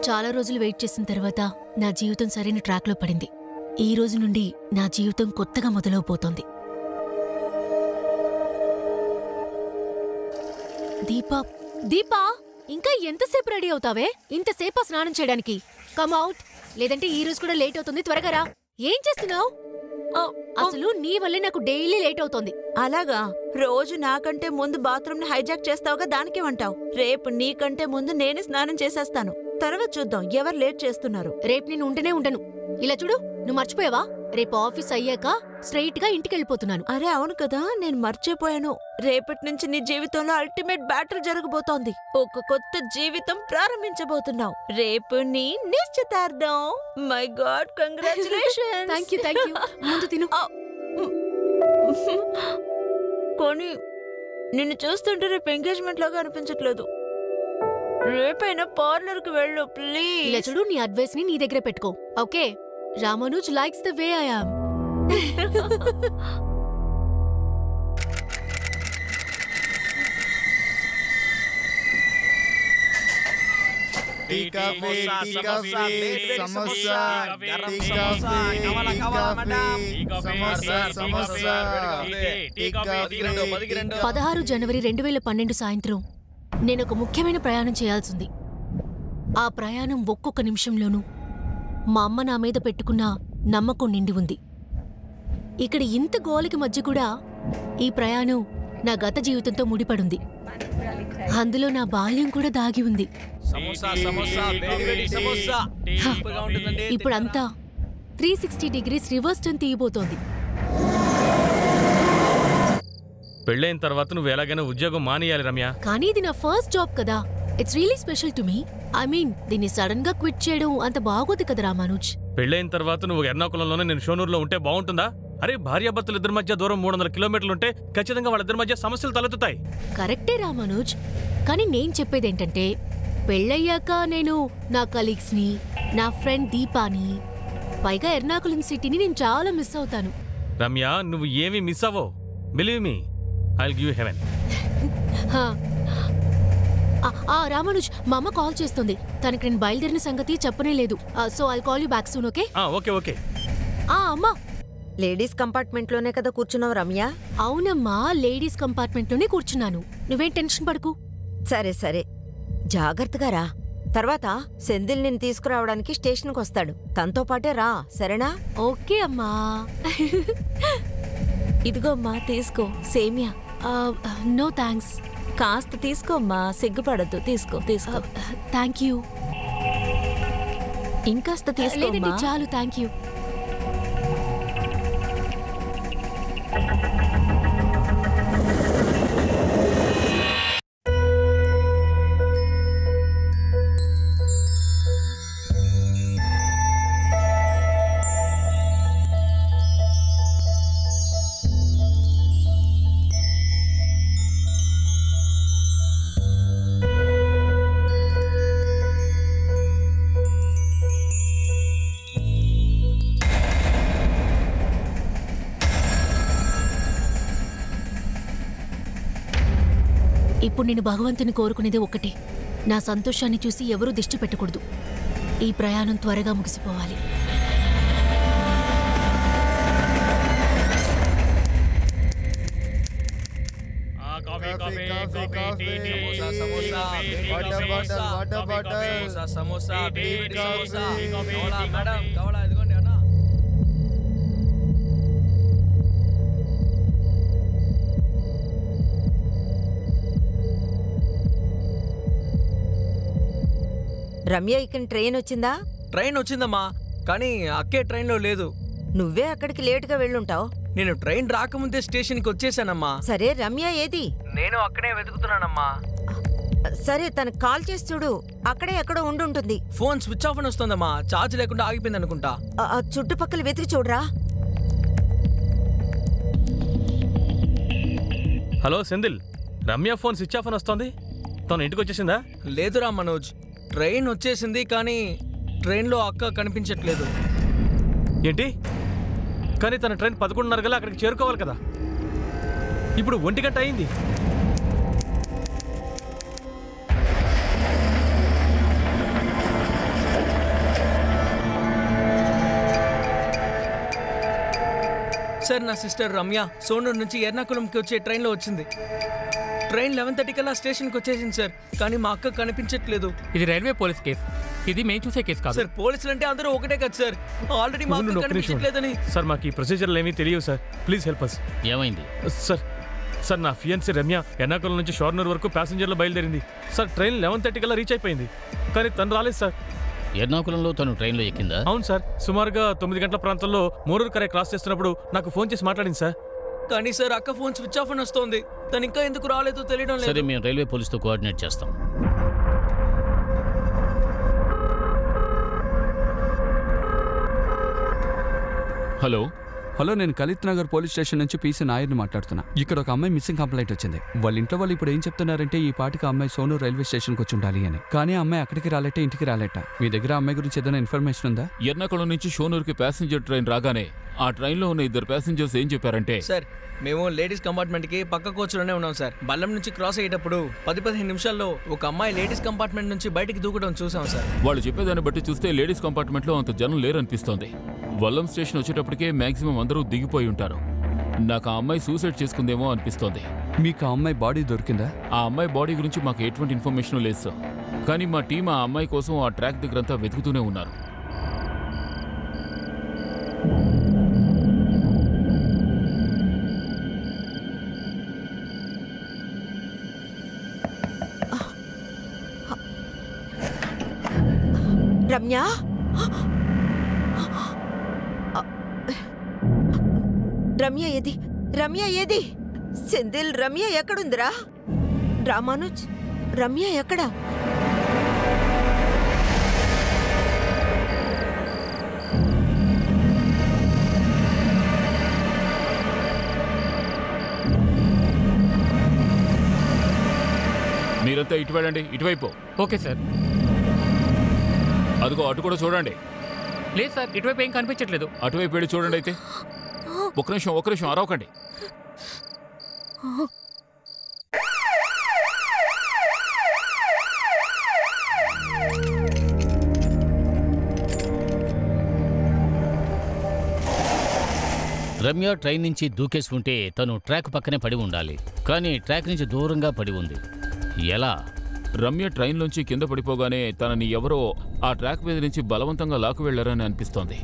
చాలా రోజులు వెయిట్ చేసిన తర్వాత నా జీవితం సరైన ట్రాక్లో పడింది. ఈ రోజు నుండి నా జీవితం కొత్తగా మొదలవబోతోంది. దీపా, ఇంకా ఎంతసేపు రెడీ అవుతావే? ఇంతసేపా స్నానం చేయడానికి? కమ్ అవుట్, లేదంటే ఈ రోజు కూడా లేట్ అవుతుంది. త్వరగా రా. ఏం చేస్తున్నావు? అసలు నీ వల్లే నాకు డైలీ లేట్ అవుతోంది. అలాగా? రోజు నాకంటే ముందు బాత్రూమ్ ని హైజాక్ చేస్తావుగా, దానికేమంటావు? రేపు నీకంటే ముందు నేను స్నానం చేసేస్తాను. తర్వాత చూద్దాం ఎవరు లేట్ చేస్తున్నారు. రేపు నేను ఉంటేనే ఉండను. ఇలా చూడు, నువ్వు మర్చిపోయావా? రేపు ఆఫీస్ అయ్యాక స్ట్రైట్ గా ఇంటికి వెళ్ళిపోతున్నాను. అరే అవును కదా, నేను మర్చిపోయాను. రేపటి నుంచి నీ జీవితంలో అల్టిమేట్ బ్యాటిల్ జరగబోతోంది. ఒక కొత్త జీవితం ప్రారంభించబోతున్నావు. రేపు నీ నిశ్చితార్థం. My God, congratulations. థాంక్యూ. ముందు తిను. కానీ నిన్ను చూస్తుంటే రేపు ఎంగేజ్మెంట్ లాగా అనిపించట్లేదు. రేపైనా పార్లర్ కి వెళ్ళు ప్లీజ్. ఇలా చూడు, నీ అడ్వైస్ ని నీ దగ్గర పెట్టుకో. Okay? Ramanuj likes the way I am. జనవరి 2012 సాయంత్రం నేనొక ముఖ్యమైన ప్రయాణం చేయాల్సింది. ఆ ప్రయాణం ఒక్కొక్క నిమిషంలోనూ మా అమ్మ నా మీద పెట్టుకున్న నమ్మకం నిండి ఉంది. ఇక్కడ ఇంత గోలికి మధ్య కూడా ఈ ప్రయాణం నా గత జీవితంతో ముడిపడుంది. అందులో నా బాల్యం కూడా దాగి ఉంది. ఇప్పుడంతా 360 degrees రివర్స్ టర్న్ తీయబోతోంది. పెళ్ళైన తర్వాత నువ్వు ఎలాగైనా ఉద్యోగం మానేయాలి రమ్య. కానీ ఇది నా ఫస్ట్ జాబ్ కదా. It's really special to me. I mean, దీన్ని సడన్ గా క్విట్ చేయడం అంత బాగోదు కదా రామానుజ్. పెళ్ళైన తర్వాత నువ్వు ఎర్నాకులంలోనే నేను షోనూరులో ఉంటే బాగుంటుందా? అరే, భార్యాభర్తలు ఇద్దరి మధ్య దూరం 300 కిలోమీటర్లు ఉంటే ఖచ్చితంగా వాళ్ళిద్దరి మధ్య సమస్యలు తలెత్తుతాయి. కరెక్టే రామానుజ్, కానీ నేను చెప్పేదేంటంటే పెళ్ళయ్యాక నేను నా కలీగ్స్ ని, నా ఫ్రెండ్ దీపాని, పైగా ఎర్నాకులం సిటీని నేను చాలా మిస్ అవుతాను. రమ్య, నువ్వు ఏమీ మిస్ అవ్వవు. Believe me, I'll give you heaven. Ramanuj, మా అమ్మ కాల్ చేస్తుంది. తనకి నేను బయలుదేరిన సంగతి చెప్పనే లేదు. So I'll call you back soon. Okay? Okay. అమ్మా, లేడీస్ కంపార్ట్మెంట్ లోనే కదా కూర్చున్నావు రమ్య? అవునమ్మా, లేడీస్ కంపార్ట్మెంట్ లోనే కూర్చున్నాను. నువ్వేం టెన్షన్ పడకు. సరే, జాగ్రత్తగా రా. తర్వాత సెంధిల్ నిన్ను తీసుకురావడానికి స్టేషన్కి వస్తాడు. తనతో పాటే రా, సరేనా? ఓకే అమ్మా. ఇదిగో అమ్మా, తీసుకో సేమియా. No thanks. కాస్త తీసుకోమ్మా, సిగ్గుపడద్దు. తీసుకో. Thank you. ఇంకాస్త తీసుకో. లేదండి, చాలు, థ్యాంక్ యూ. ఇప్పుడు నేను భగవంతుని కోరుకునేది ఒక్కటే, నా సంతోషాన్ని చూసి ఎవరూ దిష్టి పెట్టకూడదు. ఈ ప్రయాణం త్వరగా ముగిసిపోవాలి. రమ్య, ఇక్కడ ట్రైన్ వచ్చిందా? ట్రైన్ వచ్చిందమ్మా, కానీ అక్కే ట్రైన్లో లేదు. నువ్వే అక్కడికి లేటుగా వెళ్ళుంటావు. నేను ట్రైన్ రాకముందే స్టేషన్కి వచ్చేసానమ్మా. సరే, రమ్య ఏది? నేను అక్కడే వెతుకుతున్నానమ్మా. సరే, తనకు కాల్ చేసి చూడు. అక్కడే ఎక్కడో ఉండుంటుంది. ఫోన్ స్విచ్ ఆఫ్ అని వస్తుందమ్మా. ఛార్జ్ లేకుండా ఆగిపోయింది అనుకుంటా. చుట్టుపక్కల వెతికి చూడరా. Hello Senthil, Ramya phone switch off అని వస్తుంది. తను ఇంటికి వచ్చేసిందా? లేదురా మనోజ్, ట్రైన్ వచ్చేసింది కానీ ట్రైన్లో అక్క కనిపించట్లేదు. ఏంటి? కానీ తన ట్రైన్ 11:30 గల అక్కడికి చేరుకోవాలి కదా. ఇప్పుడు 1 గంట అయింది. సార్ నా సిస్టర్ రమ్య సోనూరు నుంచి ఎర్నాకుళంకి వచ్చే ట్రైన్లో వచ్చింది. ట్రైన్ 11:30 కల్లా స్టేషన్కి వచ్చేసింది సార్. కానీ మా అక్క కనిపించట్లేదు. ఇది రైల్వే పోలీస్ కేసు. ఇది మేము చూసే కేసు కాదు సార్. పోలీసులు అంటే అందరూ ఒకటే కదా సార్. ఆల్రెడీ మా అక్క కనిపించట్లేదని. సార్ మాకు ఈ ప్రొసీజర్లు ఏమీ తెలియవు సార్. Please help us. ఏమైంది సార్ నా ఫియన్సీ రమ్య ఎర్నాకుళం నుంచి షోర్నూర్ వరకు ప్యాసింజర్లో బయలుదేరింది సార్. ట్రైన్ 11:30 కల్లా రీచ్ అయిపోయింది, కానీ తను రాలేదు సార్. ఎర్నాకుళంలో తను ట్రైన్లో ఎక్కిందా? అవును సార్. సుమారుగా 9 గంటల ప్రాంతంలో మూరూరు కరే క్రాస్ చేస్తున్నప్పుడు నాకు ఫోన్ చేసి మాట్లాడింది సార్. కానీ సార్ అక్క ఫోన్ స్విచ్ ఆఫ్ అని వస్తోంది. తను ఇంకా ఎందుకు రాలేదో తెలియడం లేదు. సరే, మేము రైల్వే పోలీసుతో కోఆర్డినేట్ చేస్తాం. హలో, నేను కలిత్ నగర్ పోలీస్ స్టేషన్ నుంచి పీసీ నాయర్ని మాట్లాడుతున్నా. ఇక్కడ ఒక అమ్మాయి మిస్సింగ్ కంప్లైంట్ వచ్చింది. వాళ్ళ ఇంట్లో వాళ్ళు ఇప్పుడు ఏం చెప్తున్నారంటే ఈ పాటికి అమ్మాయి సోనూరు రైల్వే స్టేషన్కి వచ్చి ఉండాలి అని. కానీ అమ్మాయి అక్కడికి రాలేట, ఇంటికి రాలేట. మీ దగ్గర అమ్మాయి గురించి ఏదైనా ఇన్ఫర్మేషన్ ఉందా? ఎర్నాకుళం నుంచి షోనూరుకి ప్యాసింజర్ ట్రైన్ రాగానే ఆ ట్రైన్లో ఉన్న 2 ప్యాసింజర్స్ ఏం చెప్పారంటే, సార్ మేము లేడీస్ కంపార్ట్మెంట్కి పక్క కోచ్లోనే ఉన్నాం సార్. బల్లం నుంచి క్రాస్ అయ్యేటప్పుడు 10-15 నిమిషాల్లో ఒక అమ్మాయి లేడీస్ కంపార్ట్మెంట్ నుంచి బయటికి దూకడం చూసాం సార్. వాళ్ళు చెప్పేదాన్ని బట్టి చూస్తే లేడీస్ కంపార్ట్మెంట్లో అంత జనం లేరనిపిస్తోంది. వల్లం స్టేషన్ వచ్చేటప్పటికే మాక్సిమం అందరూ దిగిపోయి ఉంటారు. నాకు ఆ అమ్మాయి సూసైడ్ చేసుకుందేమో అనిపిస్తోంది. మీకు ఆ అమ్మాయి బాడీ దొరికిందా? ఆ అమ్మాయి బాడీ గురించి మాకు ఎటువంటి ఇన్ఫర్మేషన్ లేదు సార్. కానీ మా టీం ఆ అమ్మాయి కోసం ఆ ట్రాక్ దగ్గరంతా వెతుకుతూనే ఉన్నారు. రమ్య, రమ్య ఏది? సెంధిల్, రమ్య ఎక్కడుందిరా? రామానుజ్, రమ్య ఎక్కడా? మీరంతా ఇటు వెళ్ళండి, ఇటువైపు. Okay sir. అదిగో అటు కూడా చూడండి. లేదు సార్, ఇటువైపు ఏం కనిపించట్లేదు. అటువైపు వెళ్ళి చూడండి. అయితే ఒక్క నిమిషం అరవకండి. రమ్య ట్రైన్ నుంచి దూకేసి ఉంటే తను ట్రాక్ పక్కనే పడి ఉండాలి, కానీ ట్రాక్ నుంచి దూరంగా పడి ఉంది. ఎలా? రమ్య ట్రైన్లోంచి కింద పడిపోగానే తనని ఎవరో ఆ ట్రాక్ మీద నుంచి బలవంతంగా లాక్కు వెళ్లారని అనిపిస్తోంది.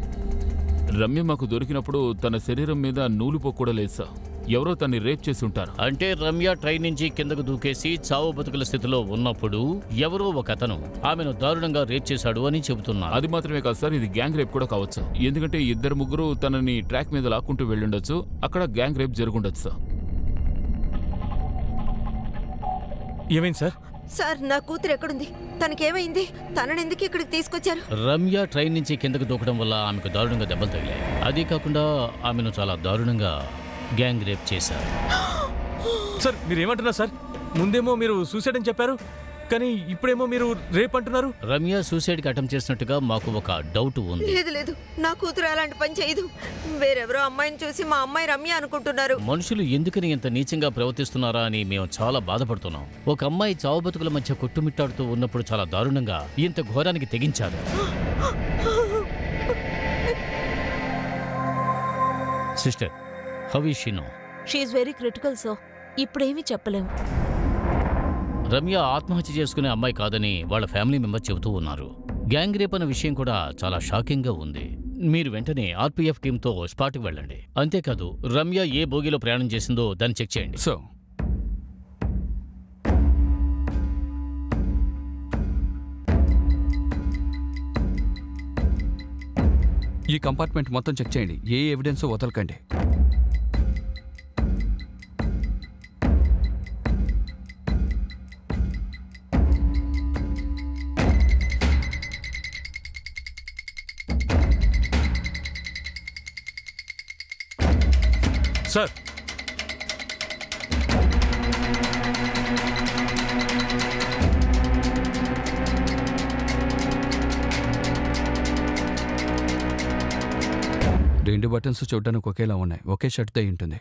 రమ్య మాకు దొరికినప్పుడు తన శరీరం మీద నూలుపోకు కూడా లేదు సార్. ఎవరో తన్ని రేప్ చేసి ఉంటారు. అంటే రమ్య ట్రైన్ నుంచి కిందకు దూకేసి చావు బతుకుల స్థితిలో ఉన్నప్పుడు ఎవరో ఒక అతను ఆమెను దారుణంగా రేప్ చేశాడు అని చెబుతున్నారు. అది మాత్రమే కాదు సార్, ఇది గ్యాంగ్ రేప్ కూడా కావచ్చు. ఎందుకంటే 2-3 తనని ట్రాక్ మీద లాక్కుంటూ వెళ్ళుండొచ్చు. అక్కడ గ్యాంగ్ రేప్ జరుగుండొచ్చు సార్. ఏమైంది సార్? సార్, నా కూతురు ఎక్కడుంది? తనకేమైంది? తనని ఎందుకు ఇక్కడికి తీసుకొచ్చారు? రమ్య ట్రైన్ నుంచి కిందకు దూకడం వల్ల ఆమెకు దారుణంగా దెబ్బలు తగిలాయి. అదే కాకుండా ఆమెను చాలా దారుణంగా గ్యాంగ్ రేప్ చేశారు. సార్ మీరేమంటున్నారు సార్? ముందేమో మీరు సూసైడ్ అని చెప్పారు, కానీ ఇప్పుడేమో మీరు రేప్ అంటున్నారు. రమ్య సూసైడ్కి అటెంప్ట్ చేసినట్టుగా మాకు ఒక డౌట్ ఉంది. లేదు, నా కూతురు అలాంటి పని చేయదు. వేరెవరో అమ్మాయిని చూసి మా అమ్మాయి రమ్య అనుకుంటున్నారు. మనుషులు ఎందుకని ఇంత నీచంగా ప్రవర్తిస్తున్నారా అని మేము చాలా బాధపడుతున్నాం. ఒక అమ్మాయి చావు బతుకుల మధ్య కొట్టుమిట్టాడుతూ ఉన్నప్పుడు చాలా దారుణంగా ఇంత ఘోరానికి తెగించారు. Sister, how is she now? She is very critical sir. ఇప్పుడేమీ చెప్పలేము. రమ్య ఆత్మహత్య చేసుకునే అమ్మాయి కాదని వాళ్ళ ఫ్యామిలీ మెంబర్ చెబుతూ ఉన్నారు. గ్యాంగ్ రేప్ అన్న విషయం కూడా చాలా షాకింగ్గా ఉంది. మీరు వెంటనే ఆర్పీఎఫ్ టీంతో స్పాట్కి వెళ్ళండి. అంతేకాదు, రమ్య ఏ బోగిలో ప్రయాణం చేసిందో దాన్ని చెక్ చేయండి. సో ఈ కంపార్ట్మెంట్ మొత్తం చెక్ చేయండి. ఏ ఎవిడెన్స్ వదలకండి. సార్, రెండు బటన్స్ చూడడానికి ఒకేలా ఉన్నాయి. ఒకే షర్ట్ తో ఉంటుంది.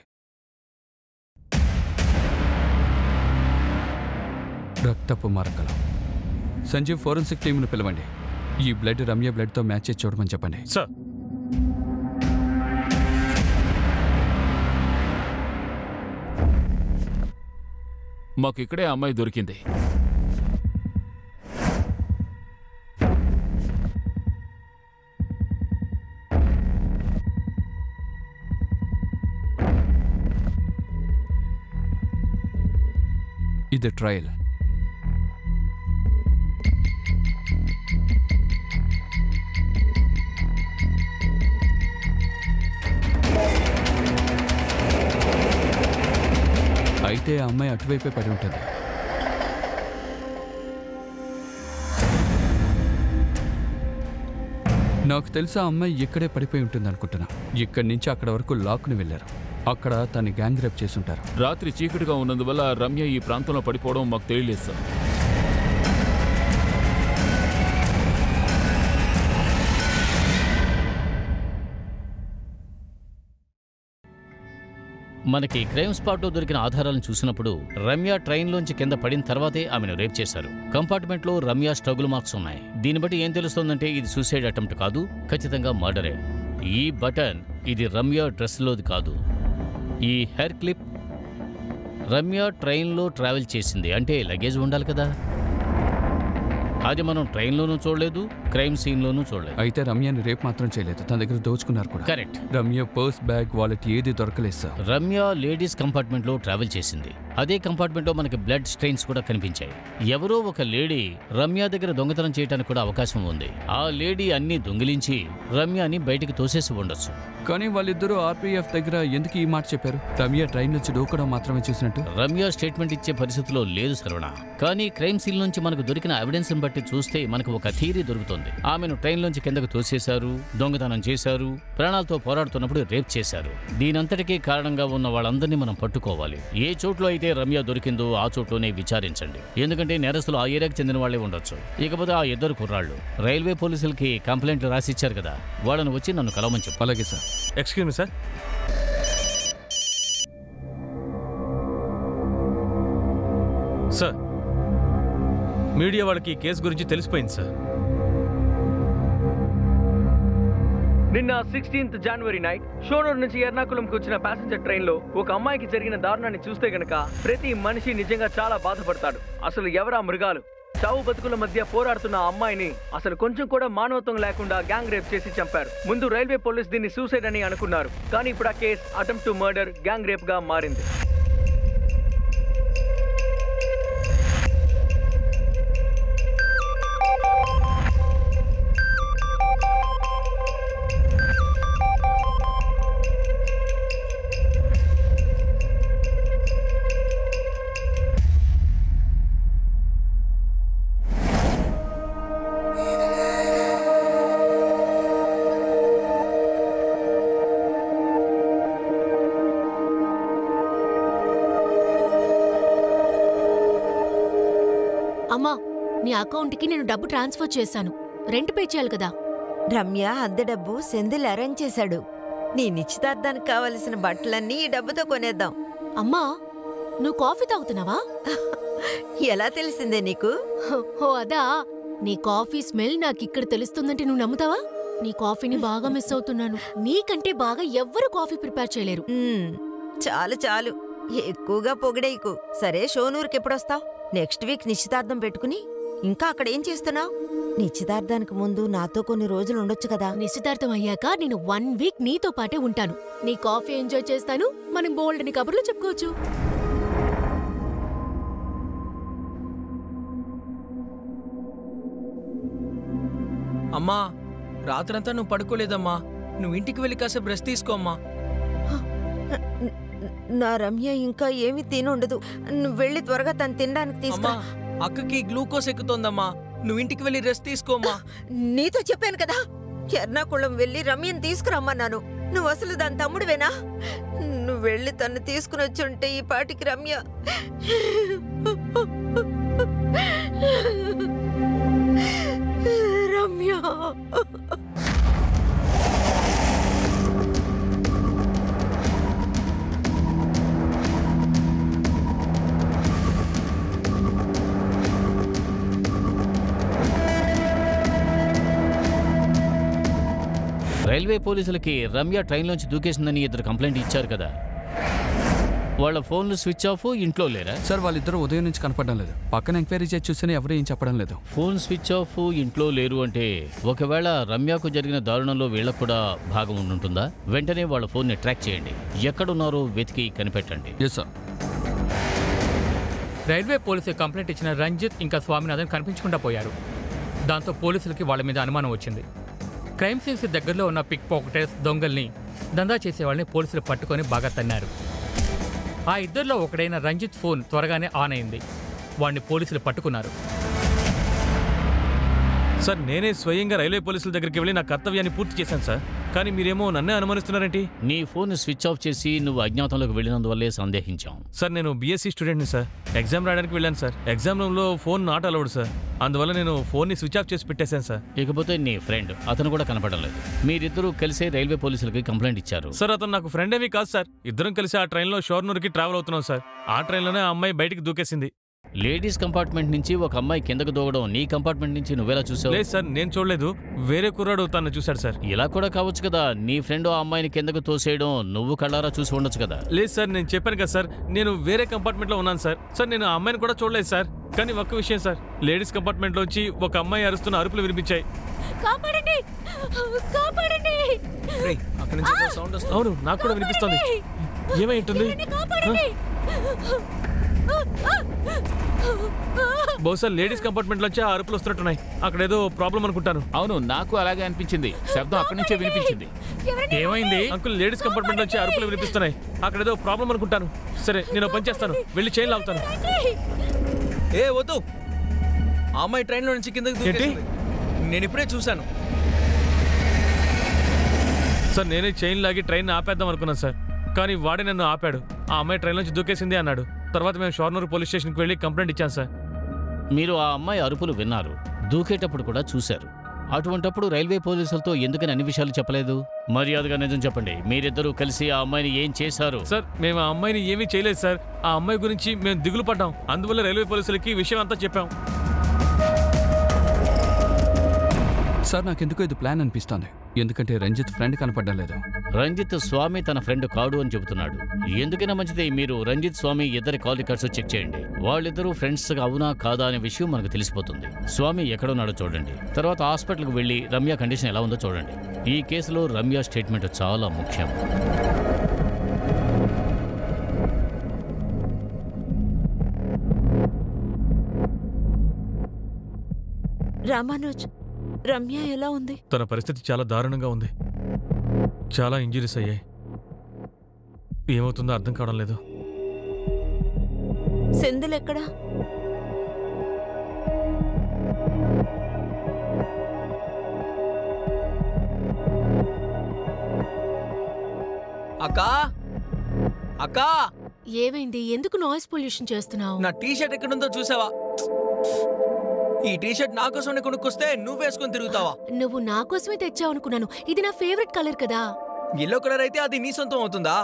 రక్తపు మరకలు. సంజీవ్ ఫోరెన్సిక్ టీంను పిలవండి. ఈ బ్లడ్ రమ్య బ్లడ్తో మ్యాచ్ చేసి చూడమని చెప్పండి. సార్. మాకు ఇక్కడే ఆ అమ్మాయి దొరికింది. ఇది ట్రయల్. అయితే ఆ అమ్మాయి అటువైపే పడి ఉంటుంది. నాకు తెలిసి ఆ అమ్మాయి ఇక్కడే పడిపోయి ఉంటుంది అనుకుంటున్నా. ఇక్కడి నుంచి అక్కడ వరకు లాక్ని వెళ్ళారు. అక్కడ తన్ని గ్యాంగ్ రేప్ చేసుంటారు. రాత్రి చీకటిగా ఉన్నందువల్ల రమ్య ఈ ప్రాంతంలో పడిపోవడం మాకు తెలియలేదు సార్. మనకి క్రైమ్ స్పాట్లో దొరికిన ఆధారాలను చూసినప్పుడు రమ్య ట్రైన్లోంచి కింద పడిన తర్వాతే ఆమెను రేప్ చేశారు. కంపార్ట్మెంట్లో రమ్య స్ట్రగుల్ మార్క్స్ ఉన్నాయి. దీన్ని బట్టి ఏం తెలుస్తోందంటే ఇది సూసైడ్ అటెంప్ట్ కాదు, ఖచ్చితంగా మర్డరే. ఈ బటన్ ఇది రమ్య డ్రెస్లోది కాదు. ఈ హెయిర్ క్లిప్ రమ్య ట్రైన్లో ట్రావెల్ చేసింది, అంటే లగేజ్ ఉండాలి కదా. అది మనం ట్రైన్లోనూ చూడలేదు, క్రైమ్ సీన్లోనూ చూడలేదు. అయితే రమ్యని రేప్ మాత్రం చేయలేదు, తన దగ్గర దోచుకున్నారు కూడా. Correct. Ramya purse, bag, wallet ఏది దొరకలేదు సార్. రమ్య లేడీస్ కంపార్ట్మెంట్లో ట్రావెల్ చేసింది. అదే కంపార్ట్మెంట్లో మనకి బ్లడ్ స్ట్రెయిన్స్ కూడా కనిపించాయి. ఎవరో ఒక లేడీ రమ్య దగ్గర దొంగతనం చేయడానికి కూడా అవకాశం ఉంది. ఆ లేడీ అన్ని దొంగిలించి రమ్యని బయటికి తోసేసి ఉండొచ్చు. కానీ వాళ్ళిద్దరూ ఆర్పీఎఫ్ దగ్గర ఎందుకు ఈ మాట చెప్పారు? రమ్య ట్రైన్ నుంచి దూకడం మాత్రమే చూసినట్టు. రమ్య స్టేట్మెంట్ ఇచ్చే పరిస్థితిలో లేదు సరవణ. కానీ క్రైమ్ సీన్ నుంచి మనకు దొరికిన ఎవిడెన్స్ బట్టి చూస్తే మనకు ఒక థియరీ దొరుకుతుంది. ఆమెను ట్రైన్ నుంచి కిందకు తోసేశారు, దొంగతనం చేశారు, ప్రాణాలతో పోరాడుతున్నప్పుడు రేప్ చేశారు. దీనంతటికీ కారణంగా ఉన్న వాళ్ళందరినీ మనం పట్టుకోవాలి. ఏ చోట్లో అయితే రమ్య దొరికిందో ఆ చోట్లోనే విచారించండి. ఎందుకంటే నేరస్తులు ఆ ఏరియాకి చెందిన వాళ్లే ఉండొచ్చు. ఇకపోతే ఆ ఇద్దరు కుర్రాళ్ళు రైల్వే పోలీసులకి కంప్లైంట్లు రాసిచ్చారు కదా, వాళ్ళని వచ్చి నన్ను కలవమని చెప్పు. అలాగే sir. Excuse me sir. Sir, media వాళ్ళకి ఈ కేసు గురించి తెలిసిపోయింది సార్. నిన్న 16th January నైట్ షోనూరు నుంచి ఎర్నాకుళంకి వచ్చిన ప్యాసింజర్ ట్రైన్లో ఒక అమ్మాయికి జరిగిన దారుణాన్ని చూస్తే గనక ప్రతి మనిషి నిజంగా చాలా బాధపడతాడు. అసలు ఎవరా మృగాలు? చావు బతుకుల మధ్య పోరాడుతున్న ఆ అమ్మాయిని అసలు కొంచెం కూడా మానవత్వం లేకుండా గ్యాంగ్ రేప్ చేసి చంపారు. ముందు రైల్వే పోలీస్ దీన్ని సూసైడ్ అని అనుకున్నారు, కానీ ఇప్పుడు ఆ case attempt to murder, gang rape గా మారింది. అమ్మా, నీ అకౌంట్కి నేను డబ్బు ట్రాన్స్ఫర్ చేశాను. రెంట్ పే చేయాలి కదా. రమ్య అద్దె డబ్బు సెంధిల్ అరేంజ్ చేశాడు. నీ నిశ్చితార్థానికి కావలసిన బట్టలన్నీ ఈ డబ్బుతో కొనేద్దాం. అమ్మా, నువ్వు కాఫీ తాగుతున్నావా? ఎలా తెలిసిందే నీకు? ఓ అదా, నీ కాఫీ స్మెల్ నాకిక్కడ తెలుస్తుందంటే నువ్వు నమ్ముతావా? నీ కాఫీని బాగా మిస్ అవుతున్నాను. నీకంటే బాగా ఎవ్వరు కాఫీ ప్రిపేర్ చేయలేరు. చాలు చాలు, ఎక్కువగా పొగిడేయకు. సరే, షోనూరుకి ఎప్పుడొస్తావు? నెక్స్ట్ వీక్ నిశ్చితార్థం పెట్టుకుని ఇంకా అక్కడ ఏం చేస్తున్నావు? నిశ్చితార్థానికి ముందు నాతో కొన్ని రోజులు ఉండొచ్చు కదా. నిశ్చితార్థం అయ్యాక నేను 1 వీక్ నీతో పాటే ఉంటాను. నీ కాఫీ ఎంజాయ్ చేస్తాను, మనం బోల్డ్ని కబుర్లు చెప్పుకోవచ్చు. అమ్మా, రాత్రంతా నువ్వు పడుకోలేదమ్మా. నువ్వు ఇంటికి వెళ్ళి కాసేపు రెస్ట్ తీసుకోమ్మా. నా రమ్య ఇంకా ఏమీ తినుండదు. నువ్వు వెళ్ళి త్వరగా తను తినడానికి తీసుకురా. అక్కకి గ్లూకోజ్ ఎక్కుతోందమ్మా. నువ్వు ఇంటికి వెళ్ళి రెస్ట్ తీసుకోమ్మా. నీతో చెప్పాను కదా, ఎర్నాకుళం వెళ్ళి రమ్యని తీసుకురమ్మన్నాను. నువ్వు అసలు దాని తమ్ముడువేనా? నువ్వు వెళ్ళి తను తీసుకుని వచ్చుంటే ఈ పాటికి రమ్య రమ్య రైల్వే పోలీసులకి రమ్య ట్రైన్లోంచి దూకేసిందని ఇద్దరు కంప్లైంట్ ఇచ్చారు కదా. వాళ్ళ ఫోన్లు స్విచ్ ఆఫ్, ఇంట్లో లేరా? సార్ వాళ్ళిద్దరూ ఉదయం నుంచి కనపడడం లేదు. పక్కన ఎంక్వైరీ చేసి చూస్తేనే ఎవరు ఏం చెప్పడం లేదు. ఫోన్ స్విచ్ ఆఫ్, ఇంట్లో లేరు అంటే ఒకవేళ రమ్యకు జరిగిన దారుణంలో వీళ్ళకు కూడా భాగం ఉంటుందా? వెంటనే వాళ్ళ ఫోన్ని ట్రాక్ చేయండి, ఎక్కడున్నారో వెతికి కనిపెట్టండి. Yes sir. రైల్వే పోలీసులు కంప్లైంట్ ఇచ్చిన రంజిత్ ఇంకా స్వామినాథన్ కనిపించకుండా పోయారు. దాంతో పోలీసులకి వాళ్ళ మీద అనుమానం వచ్చింది. క్రైమ్ సీన్స్ దగ్గరలో ఉన్న పిక్ పాకెటర్స్, దొంగల్ని, దందా చేసేవాళ్ళని పోలీసులు పట్టుకొని బాగా తన్నారు. ఆ ఇద్దరిలో ఒకడైన రంజిత్ ఫోన్ త్వరగానే ఆన్ అయింది. వాడిని పోలీసులు పట్టుకున్నారు. సార్ నేనే స్వయంగా రైల్వే పోలీసుల దగ్గరికి వెళ్ళి నా కర్తవ్యాన్ని పూర్తి చేశాను సార్. కానీ మీరేమో నన్నే అనుమానిస్తున్నారేంటి? నీ ఫోన్ స్విచ్ ఆఫ్ చేసి నువ్వు అజ్ఞాతంలోకి వెళ్ళినందువల్లే సందేహించాం. సార్ నేను బీఎస్సీ స్టూడెంట్ని సార్. ఎగ్జామ్ రాయడానికి వెళ్ళాను సార్. ఎగ్జామ్ రూమ్లో ఫోన్ నాట్ అలౌడ్ సార్. అందువల్ల నేను ఫోన్ని స్విచ్ ఆఫ్ చేసి పెట్టేశాను సార్. ఇకపోతే నీ ఫ్రెండ్, అతను కూడా కనపడడం లేదు. మీరిద్దరూ కలిసే రైల్వే పోలీసులకి కంప్లైంట్ ఇచ్చారు. సార్ అతను నాకు ఫ్రెండ్ ఏమీ కాదు సార్. ఇద్దరం కలిసి ఆ ట్రైన్లో షోర్నూర్కి ట్రావెల్ అవుతున్నాం సార్. ఆ ట్రైన్లోనే ఆ అమ్మాయి బయటికి దూకేసింది. లేడీస్ కంపార్ట్మెంట్ నుంచి ఒక అమ్మాయి కిందకు దూకడం నీ కంపార్ట్మెంట్ నుంచి నువ్వెలా చూసావు? లేదు సార్, నేను చూడలేదు. వేరే కుర్రాడు తను చూశాడు సార్. ఇలా కూడా కావచ్చు కదా, నీ ఫ్రెండ్ ఆ అమ్మాయిని కిందకు తోసేయడం నువ్వు కళ్ళారా చూసి ఉండొచ్చు కదా. లేదు సార్, నేను చెప్పాను కదా సార్, నేను వేరే కంపార్ట్మెంట్లో ఉన్నాను సార్. సార్ నేను ఆ అమ్మాయిని కూడా చూడలేదు సార్. కానీ ఒక్క విషయం సార్, లేడీస్ కంపార్ట్మెంట్లోంచి ఒక అమ్మాయి అరుస్తున్న అరుపులు వినిపించాయి. కాపాడండి, కాపాడండి. అవును, నాకు కూడా వినిపిస్తోంది. ఏమై ఉంటుంది? బహుశా లేడీస్ కంపార్ట్మెంట్ లోంచి ఆ అరుపులు వస్తున్నట్టున్నాయి. అక్కడ ఏదో ప్రాబ్లం అనుకుంటాను. అవును, నాకు అలాగే అనిపించింది. శబ్దం అక్కడి నుంచే వినిపించింది. ఏమైంది? అంకుల్, లేడీస్ కంపార్ట్మెంట్ లోంచి అరుపులు వినిపిస్తున్నాయి. అక్కడ ఏదో ప్రాబ్లం అనుకుంటాను. సరే, నేను పని చేస్తాను, వెళ్ళి చైన్ లాగుతాను. ఏ వద్దు, ఆ అమ్మాయి ట్రైన్లో నుంచి కిందకి దూకేసింది. నేను ఇప్పుడే చూశాను సార్. నేనే చైన్ లాగి ట్రైన్ ఆపేద్దాం అనుకున్నాను సార్. కానీ వాడే నన్ను ఆపాడు. ఆ అమ్మాయి ట్రైన్ నుంచి దూకేసింది అన్నాడు. తర్వాత మేము షోర్నూరు పోలీస్ స్టేషన్కి వెళ్ళి కంప్లైంట్ ఇచ్చాను సార్. మీరు ఆ అమ్మాయి అరుపులు విన్నారు, దూకేటప్పుడు కూడా చూశారు. అటువంటప్పుడు రైల్వే పోలీసులతో ఎందుకని అన్ని విషయాలు చెప్పలేదు? మర్యాదగా నిజం చెప్పండి, మీరిద్దరూ కలిసి ఆ అమ్మాయిని ఏం చేశారు? సార్, మేము ఆ అమ్మాయిని ఏమీ చేయలేదు సార్. ఆ అమ్మాయి గురించి మేము దిగులు పడ్డాం. అందువల్ల రైల్వే పోలీసులకి విషయం అంతా చెప్పాం. సార్ నాకెందుకో ఇది ప్లాన్ అనిపిస్తోంది. ఎందుకంటే రంజిత్ ఫ్రెండ్ కనపడడం లేదు. రంజిత్ స్వామి తన ఫ్రెండ్ కాడు అని చెబుతున్నాడు. ఎందుకైనా మంచిది మీరు రంజిత్ స్వామి ఇద్దరి కాల్ రికార్డ్స్ చెక్ చేయండి. వాళ్ళిద్దరూ ఫ్రెండ్స్ అవునా కాదా అనే విషయం మనకు తెలిసిపోతుంది. స్వామి ఎక్కడున్నాడో చూడండి. తర్వాత హాస్పిటల్కి వెళ్ళి రమ్య కండిషన్ ఎలా ఉందో చూడండి. ఈ కేసులో రమ్య స్టేట్మెంట్ చాలా ముఖ్యం. రామానుజ్, రమ్య ఎలా ఉంది? తన పరిస్థితి చాలా దారుణంగా ఉంది. చాలా ఇంజరీస్ అయ్యాయి. ఏమవుతుందో అర్థం కావడం లేదు. సెంధిల్ ఎక్కడా? అక్కా, అక్కా, ఏమైంది? ఎందుకు నాయిస్ పొల్యూషన్ చేస్తున్నావు? నా టీషర్ట్ ఎక్కడుందో చూసావా? ఈ టీషర్ట్ నా కోసమే కొనుక్కొస్తే నువ్వు వేసుకొని తిరుగుతావా? నువ్వు నా కోసమే తెచ్చావు అనుకున్నాను. ఇది నా ఫేవరెట్ కలర్ కదా. ఎల్లో కలర్ అయితే అది నీ సొంతం అవుతుందా?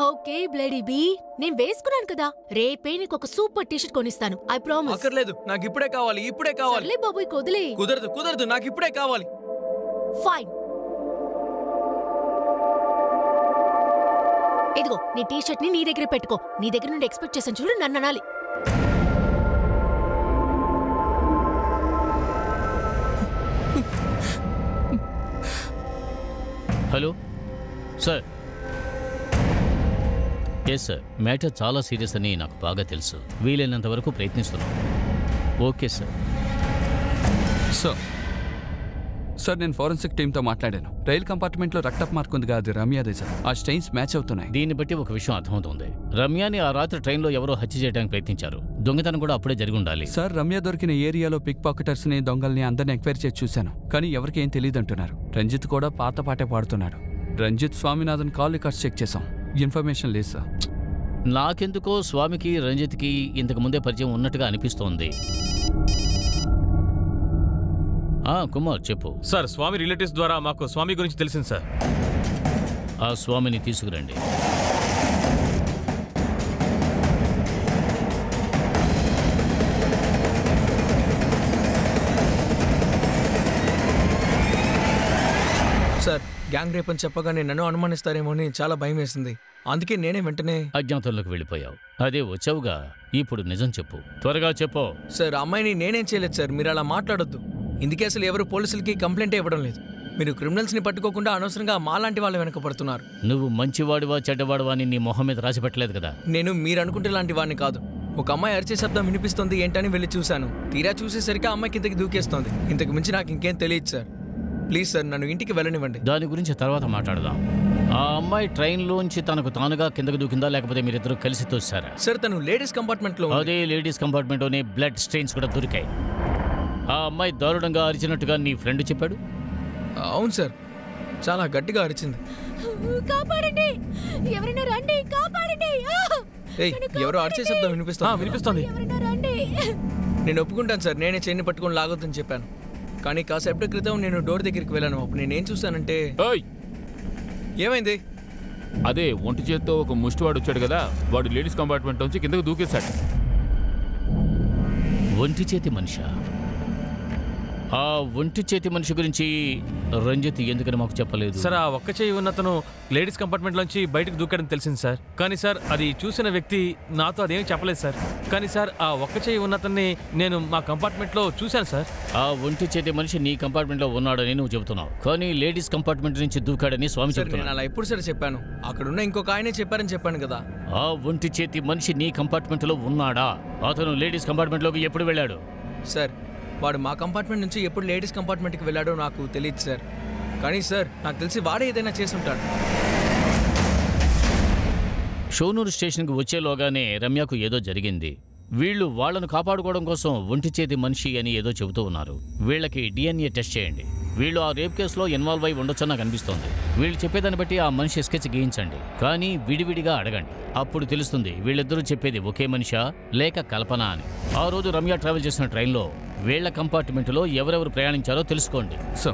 ఓకే బ్లడీ బీ, నేను వేసుకున్నాను కదా. రేపే నీకు ఒక సూపర్ టీషర్ట్ కొనిస్తాను. I promise. అక్కర్లేదు, నాకు ఇప్పుడే కావాలి, ఇప్పుడే కావాలి. సర్లే బాబోయ్, కొదిలే. కుదరదు, కుదరదు, నాకు ఇప్పుడే కావాలి. ఫైన్. ఇదిగో నీ టీషర్ట్ ని నీ దగ్గర పెట్టుకో. నీ దగ్గర నుండి ఎక్స్పెక్ట్ చేశాను చూడు, నన్ను అనాలి. Hello sir. Yes sir, matter చాలా సీరియస్ అని నాకు బాగా తెలుసు. వీలైనంత వరకు ప్రయత్నిస్తున్నాం. Okay sir. సార్ నేను ఫోరెన్సిక్ టీంతో మాట్లాడాను. రైల్ కంపార్ట్మెంట్లో రక్తపు మార్క్ ఉంది కాదు, రమ్యాదే సార్. ఆ స్టెయిన్స్ మ్యాచ్ అవుతున్నాయి. దీన్ని బట్టి ఒక విషయం అర్థమవుతుంది. రమ్యాని ఆ రాత్రి ట్రైన్లో ఎవరో హత్య చేయడానికి ప్రయత్నించారు. దొంగతనం కూడా అప్పుడే జరిగి ఉండాలి. సార్ రమ్య దొరికిన ఏరియాలో పిక్ పాకెటర్స్ ని, దొంగల్ని అందరిని ఎంక్వైరీ చేసి చూశాను. కానీ ఎవరికి ఏం తెలియదు అంటున్నారు. రంజిత్ కూడా పాత పాటే పాడుతున్నాడు. Ranjit Swaminathan call records check చేశాం. ఇన్ఫర్మేషన్ లేదు సార్. నాకెందుకో స్వామికి రంజిత్కి ఇంతకు ముందే పరిచయం ఉన్నట్టుగా అనిపిస్తోంది. కుమార్ చెప్పు. సార్, స్వామి రిలేటివ్స్ ద్వారా మాకు స్వామి గురించి తెలిసింది సార్. ఆ స్వామిని తీసుకురండి. సార్, గ్యాంగ్ రేప్ అని చెప్పగానే నన్ను అనుమానిస్తారేమో అని చాలా భయం వేసింది. అందుకే నేనే వెంటనే అజ్ఞాతంలోకి వెళ్ళిపోయావు. అదే వచ్చావుగా, ఇప్పుడు నిజం చెప్పు, త్వరగా చెప్పు. సార్ అమ్మాయిని నేనేం చేయలేదు సార్, మీరు అలా మాట్లాడొద్దు. ఇందుకే అసలు ఎవరు పోలీసులకి కంప్లైంటే ఇవ్వడం లేదు. మీరు క్రిమినల్స్ని పట్టుకోకుండా అనవసరంగా మాలాంటి వాళ్ళ వెనక పడుతున్నారు. నువ్వు మంచివాడివా చెడ్డవాడివా అని నీ మొహం మీద రాసి పెట్టలేదు కదా. నేను మీరు అనుకుంటే లాంటి వాడిని కాదు. ఒక అమ్మాయి అరిచే శబ్దం వినిపిస్తుంది ఏంటని వెళ్ళి చూశాను. తీరా చూసేసరికి ఆ అమ్మాయి కిందకి దూకేస్తోంది. ఇంతకు మించి నాకు ఇంకేం తెలియదు సార్. ప్లీజ్ సార్ నన్ను ఇంటికి వెళ్ళనివ్వండి. దాని గురించి తర్వాత మాట్లాడదాం. ఆ అమ్మాయి ట్రైన్లోంచి తనకు తానుగా కిందకు దూకిందా లేకపోతే మీరిద్దరూ కలిసి తోసారా? సార్ తను లేడీస్ కంపార్ట్మెంట్లో ఉంది. అదే లేడీస్ కంపార్ట్మెంట్లోనే బ్లడ్ స్టెయిన్స్ కూడా దొరికాయి. ఆ అమ్మాయి దారుణంగా అరిచినట్టుగా నీ ఫ్రెండ్ చెప్పాడు. అవును సార్, చాలా గట్టిగా అరిచింది. కాపాడండి, ఎవరైనా రండి, కాపాడండి. ఏయ్, ఎవరో అరిచే శబ్దం వినిపిస్తుంది. ఎవరైనా రండి. నేను ఒప్పుకుంటాను సార్, నేనే చైన్ పట్టుకొని లాగొద్దని చెప్పాను. కానీ కాసేపటి క్రితం నేను డోర్ దగ్గరికి వెళ్ళాను. అప్పుడు నేనేం చూశానంటే ఓయ్ ఏమైంది? అదే ఒంటి చేత్తో ఒక ముష్టివాడు వచ్చాడు కదా, వాడు లేడీస్ కంపార్ట్మెంట్ నుంచి కిందకు దూకేశాడు. ఒంటి చేతి మనిషా? ఆ ఒంటి చేతి మనిషి గురించి రంజిత్ ఎందుకని మాకు చెప్పలేదు? సార్ ఆ ఒక్క చేయి ఉన్నతను లేడీస్ కంపార్ట్మెంట్లోంచి బయటకు దూకాడని తెలిసింది సార్. కానీ సార్ అది చూసిన వ్యక్తి నాతో అదేమీ చెప్పలేదు సార్. కానీ సార్ ఆ ఒక్క చేయి ఉన్నతన్ని నేను మా కంపార్ట్మెంట్లో చూశాను సార్. ఆ ఒంటి చేతి మనిషి నీ కంపార్ట్మెంట్లో ఉన్నాడని నువ్వు చెబుతున్నావు, కానీ లేడీస్ కంపార్ట్మెంట్ నుంచి దూకాడని స్వామి సార్ నేను చెబుతున్నాడు. అలా ఎప్పుడు సార్ చెప్పాను? అక్కడున్న ఇంకొక ఆయనే చెప్పారని చెప్పాను కదా. ఆ ఒంటి చేతి మనిషి నీ కంపార్ట్మెంట్లో ఉన్నాడా? అతను లేడీస్ కంపార్ట్మెంట్లోకి ఎప్పుడు వెళ్ళాడు? సార్ వాడు మా కంపార్ట్మెంట్ నుంచి ఎప్పుడు లేడీస్ కంపార్ట్మెంట్కి వెళ్ళాడో నాకు తెలియదు సార్. కానీ సార్ నాకు తెలిసి వాడే ఏదైనా చేసి ఉంటాడు. షోనూరు స్టేషన్కి వచ్చేలోగానే రమ్యకు ఏదో జరిగింది. వీళ్ళు వాళ్లను కాపాడుకోవడం కోసం ఒంటి చేతి మనిషి అని ఏదో చెబుతూ ఉన్నారు. వీళ్ళకి DNA టెస్ట్ చేయండి. వీళ్ళు ఆ రేప్ కేసులో ఇన్వాల్వ్ అయి ఉండొచ్చని నాకు అనిపిస్తోంది. వీళ్ళు చెప్పేదాన్ని బట్టి ఆ మనిషి స్కెచ్ గీయించండి, కానీ విడివిడిగా అడగండి. అప్పుడు తెలుస్తుంది వీళ్ళిద్దరూ చెప్పేది ఒకే మనిషా లేక కల్పన అని. ఆ రోజు రమ్య ట్రావెల్ చేసిన ట్రైన్లో వీళ్ల కంపార్ట్మెంట్లో ఎవరెవరు ప్రయాణించారో తెలుసుకోండి. సో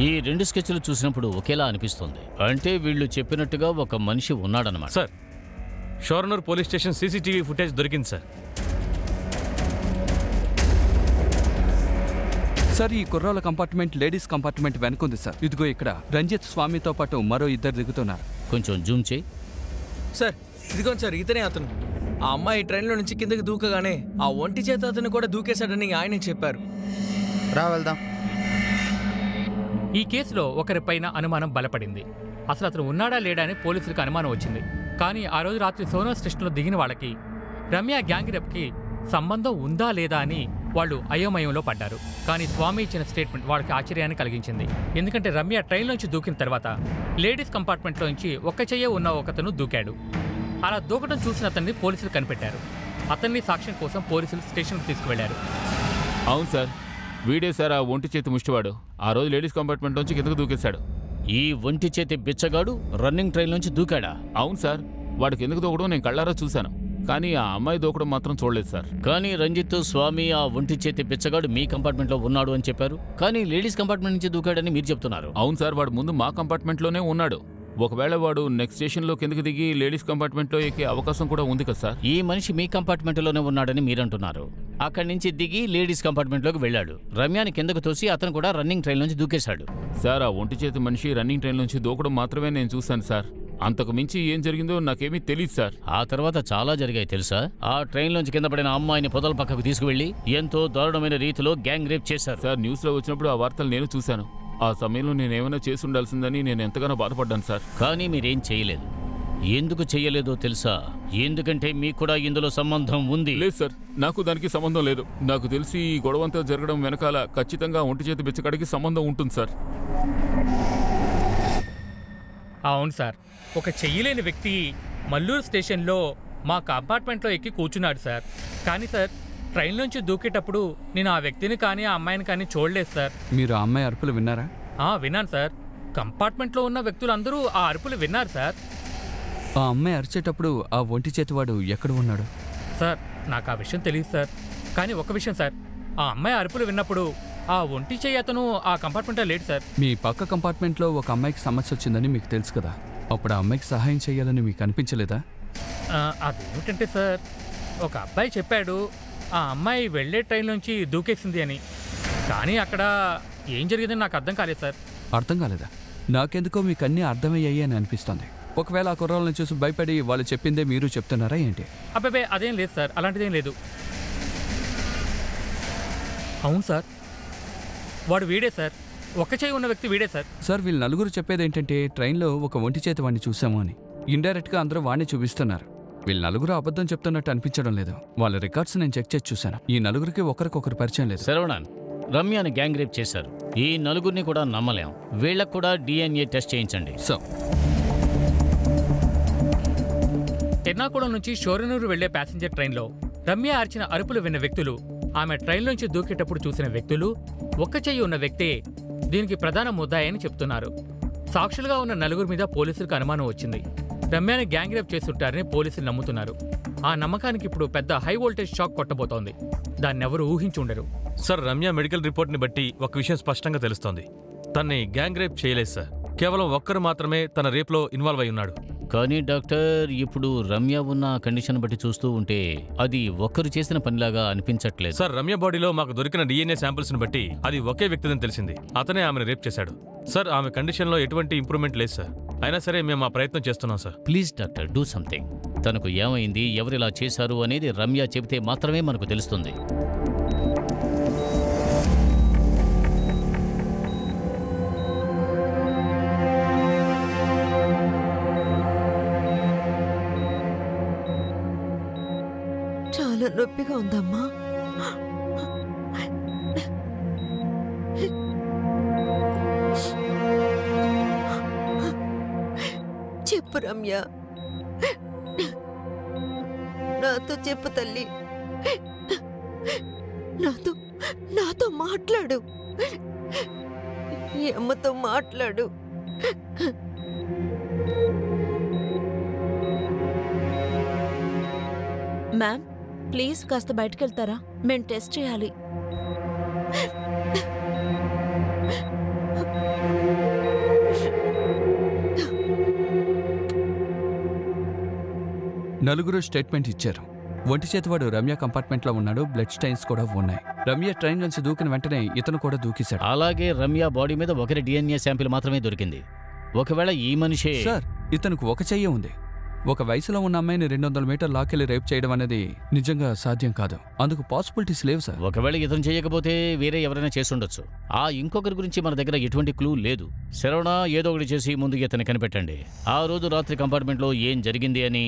ఈ రెండు స్కెచ్లు చూసినప్పుడు ఒకేలా అనిపిస్తుంది. అంటే వీళ్ళు చెప్పినట్టుగా ఒక మనిషి ఉన్నాడన్నమాట. Sir Shoranur police station CCTV footage దొరికింది సార్. సార్ ఈ కుర్రాల కంపార్ట్మెంట్ లేడీస్ కంపార్ట్మెంట్ వెనుకుంది సార్. ఇదిగో ఇక్కడ రంజిత్ స్వామితో పాటు మరో ఇద్దరు దిగుతున్నారు. కొంచెం జూమ్ చేయి. సార్ ఇదిగోండి సార్, ఇతనే అతను. ఆ అమ్మాయి ట్రైన్లో నుంచి కిందకి దూకగానే ఆ ఒంటి చేత అతను కూడా దూకేశాడని ఆయనే చెప్పారు. రా వెళ్దాం. ఈ కేసులో ఒకరిపైన అనుమానం బలపడింది. అసలు అతను ఉన్నాడా లేడా అని పోలీసులకు అనుమానం వచ్చింది. కానీ ఆ రోజు రాత్రి సోనర్ స్టేషన్లో దిగిన వాళ్ళకి రమ్య గ్యాంగ్ రేప్కి సంబంధం ఉందా లేదా అని వాళ్ళు అయోమయంలో పడ్డారు. కానీ స్వామి ఇచ్చిన స్టేట్మెంట్ వాళ్ళకి ఆశ్చర్యాన్ని కలిగించింది. ఎందుకంటే రమ్య ట్రైన్లోంచి దూకిన తర్వాత లేడీస్ కంపార్ట్మెంట్లోంచి ఒక్క చెయ్యే ఉన్న ఒకతను దూకాడు. అలా దూకడం చూసిన అతన్ని పోలీసులు కనిపెట్టారు. అతన్ని సాక్ష్యం కోసం పోలీసులు స్టేషన్కి తీసుకువెళ్లారు. అవును సార్, వీడే సార్ ఆ ఒంటి చేతి ముష్టివాడు. ఆ రోజు లేడీస్ కంపార్ట్మెంట్ నుంచి కిందకు దూకేశాడు. ఈ ఒంటి చేతి బిచ్చగాడు రన్నింగ్ ట్రైన్ నుంచి దూకాడా? అవును సార్, వాడు కిందకు దూకడం నేను కళ్ళారా చూశాను, కానీ ఆ అమ్మాయి దూకడం మాత్రం చూడలేదు సార్. కానీ రంజిత్ స్వామి ఆ ఒంటి చేతి బిచ్చగాడు మీ కంపార్ట్మెంట్లో ఉన్నాడు అని చెప్పారు, కానీ లేడీస్ కంపార్ట్మెంట్ నుంచి దూకాడని మీరు చెప్తున్నారు. అవును సార్, వాడు ముందు మా కంపార్ట్మెంట్లోనే ఉన్నాడు. ఒకవేళ వాడు నెక్స్ట్ స్టేషన్లో కిందకి దిగి లేడీస్ కంపార్ట్మెంట్లో ఎక్కే అవకాశం కూడా ఉంది కదా సార్. ఈ మనిషి మీ కంపార్ట్మెంట్లోనే ఉన్నాడని మీరంటున్నారు. అక్కడి నుంచి దిగి లేడీస్ కంపార్ట్మెంట్లోకి వెళ్ళాడు. రమ్యాని కిందకు తోసి అతను కూడా రన్నింగ్ ట్రైన్ నుంచి దూకేశాడు. సార్ ఆ ఒంటి చేతి మనిషి రన్నింగ్ ట్రైన్ నుంచి దూకడం మాత్రమే నేను చూశాను సార్. అంతకు మించి ఏం జరిగిందో నాకేమీ తెలియదు సార్. ఆ తర్వాత చాలా జరిగాయి తెలుసా? ఆ ట్రైన్లోంచి కింద పడిన అమ్మాయిని పొదల పక్కకు తీసుకువెళ్లి ఎంతో దారుణమైన రీతిలో గ్యాంగ్ రేప్ చేశారు. సార్ న్యూస్లో వచ్చినప్పుడు ఆ వార్తలు నేను చూశాను. ఆ సమయంలో నేనేమైనా చేసి ఉండాల్సిందని నేను ఎంతగానో బాధపడ్డాను సార్. కానీ మీరేం చేయలేదు. ఎందుకు చెయ్యలేదో తెలుసా? ఎందుకంటే మీకు కూడా ఇందులో సంబంధం ఉంది. లేదు సార్, నాకు దానికి సంబంధం లేదు. నాకు తెలిసి ఈ గొడవంతా జరగడం వెనకాల ఖచ్చితంగా ఒంటి చేతి బిచ్చగాడికి సంబంధం ఉంటుంది సార్. అవును సార్, ఒక చెయ్యలేని వ్యక్తి మల్లూరు స్టేషన్లో మా కంపార్ట్మెంట్లో ఎక్కి కూర్చున్నాడు సార్. కానీ సార్ ట్రైన్ నుంచి దూకేటప్పుడు నేను ఆ వ్యక్తిని కానీ ఆ అమ్మాయిని కానీ చూడలేదు సార్. మీరు ఆ అమ్మాయి అరుపులు విన్నారా? విన్నాను సార్. కంపార్ట్మెంట్లో ఉన్న వ్యక్తులందరూ ఆ అరుపులు విన్నారు సార్. ఆ అమ్మాయి అరిచేటప్పుడు ఆ ఒంటి చేతివాడు ఎక్కడ ఉన్నాడు? సార్ నాకు ఆ విషయం తెలియదు సార్. కానీ ఒక విషయం సార్, ఆ అమ్మాయి అరుపులు విన్నప్పుడు ఆ ఒంటి చెయ్యి అతను ఆ కంపార్ట్మెంట్లో లేడు సార్. మీ పక్క కంపార్ట్మెంట్లో ఒక అమ్మాయికి సమస్య వచ్చిందని మీకు తెలుసు కదా, అప్పుడు ఆ అమ్మాయికి సహాయం చేయాలని మీకు అనిపించలేదా? అదేమిటంటే సార్, ఒక అబ్బాయి చెప్పాడు ఆ అమ్మాయి వెళ్ళే ట్రైన్ నుంచి దూకేసింది అని. కానీ అక్కడ ఏం జరిగిందని నాకు అర్థం కాలేదు సార్. అర్థం కాలేదా? నాకెందుకో మీకు అన్నీ అర్థమయ్యాయి అని అనిపిస్తుంది. ఒకవేళ ఆ కుర్రాళ్ళని చూసి భయపడి వాళ్ళు చెప్పిందే మీరు చెప్తున్నారా ఏంటి? అబ్బాయి అదేం లేదు సార్, అలాంటిదేం లేదు. అవును సార్, వాడు వీడే సార్, ఒక్క చేయి ఉన్న వ్యక్తి వీడే సార్. సార్ వీళ్ళు నలుగురు చెప్పేది ఏంటంటే ట్రైన్లో ఒక ఒంటి చేతి వాడిని చూసాము అని. ఇండైరెక్ట్గా అందరూ వాడిని చూపిస్తున్నారు. వీళ్ళు నలుగురు అబద్ధం చెప్తున్నట్టు అనిపించడం లేదు. వాళ్ళ రికార్డ్స్ నేను చెక్ చేసి చూశాను. ఈ నలుగురికి ఒకరికొకరు పరిచయం లేదు. శరవణన్, రమ్యని గ్యాంగ్ రేప్ చేశారు. ఈ నలుగురిని కూడా నమ్మలేం. వీళ్ళకు కూడా DNA టెస్ట్ చేయించండి. సో ఎర్నాకుళం నుంచి షోరనూరు వెళ్లే ప్యాసింజర్ ట్రైన్లో రమ్య అరిచిన అరుపులు విన్న వ్యక్తులు, ఆమె ట్రైన్లోంచి దూకేటప్పుడు చూసిన వ్యక్తులు, ఒక్క చెయ్యి ఉన్న వ్యక్తే దీనికి ప్రధాన ముద్దాయని చెప్తున్నారు. సాక్షులుగా ఉన్న నలుగురి మీద పోలీసులకు అనుమానం వచ్చింది. రమ్యని గ్యాంగ్ రేప్ చేస్తుంటారని పోలీసులు నమ్ముతున్నారు. ఆ నమ్మకానికి ఇప్పుడు పెద్ద హై వోల్టేజ్ షాక్ కొట్టబోతోంది. దాన్నెవరూ ఊహించి ఉండరు. సార్, రమ్య మెడికల్ రిపోర్ట్ని బట్టి ఒక విషయం స్పష్టంగా తెలుస్తోంది. తన్ని గ్యాంగ్ రేప్ చేయలేదు సార్. కేవలం ఒక్కరు మాత్రమే తన రేప్లో ఇన్వాల్వ్ అయి ఉన్నాడు. కానీ డాక్టర్, ఇప్పుడు రమ్య ఉన్న కండిషన్ బట్టి చూస్తూ ఉంటే అది ఒక్కరు చేసిన పనిలాగా అనిపించట్లేదు. సార్, రమ్య బాడీలో మాకు దొరికిన DNA శాంపిల్స్ని బట్టి అది ఒకే వ్యక్తిదని తెలిసింది. అతనే ఆమెను రేప్ చేశాడు. సార్, ఆమె కండిషన్లో ఎటువంటి ఇంప్రూవ్మెంట్ లేదు సార్. అయినా సరే మేము ఆ ప్రయత్నం చేస్తున్నాం sir. Please doctor, do something. తనకు ఏమైంది, ఎవరిలా చేశారు అనేది రమ్య చెబితే మాత్రమే మనకు తెలుస్తుంది. చాలా నొప్పిగా ఉందమ్మా. చెప్పు రమ్య, నాతో చెప్పు తల్లి. నాతో మాట్లాడు. ఈ అమ్మతో మాట్లాడు. మ్యామ్, ప్లీజ్ కాస్త బయటకు వెళ్తారా? మేము టెస్ట్ చేయాలి. నలుగురు స్టేట్మెంట్ ఇచ్చారు. ఒంటి చేతివాడు రమ్య కంపార్ట్మెంట్లో ఉన్నాడు. బ్లడ్ స్టైన్స్ కూడా ఉన్నాయి. రమ్య ట్రైన్ నుంచి దూకిన వెంటనే ఇతను కూడా దూకేశాడు. అలాగే రమ్య బాడీ మీద ఒకరి DNA శాంపిల్ మాత్రమే దొరికింది. ఒకవేళ ఈ మనిషే... సార్, ఇతనికి ఒక చెయ్యి ఉంది. ఒక వయసులో ఉన్న అమ్మాయిని 200 మీటర్ లాకెళ్ళి రేప్ చేయడం అనేది నిజంగా సాధ్యం కాదు. అందుకు పాసిబిలిటీస్ లేవు సార్. ఒకవేళ ఇతను చేయకపోతే వేరే ఎవరైనా చేసుండొచ్చు. ఆ ఇంకొకరి గురించి మన దగ్గర ఎటువంటి క్లూ లేదు. శరవణ, ఏదో ఒకటి చేసి ముందు ఇతను కనిపెట్టండి. ఆ రోజు రాత్రి కంపార్ట్మెంట్లో ఏం జరిగింది అని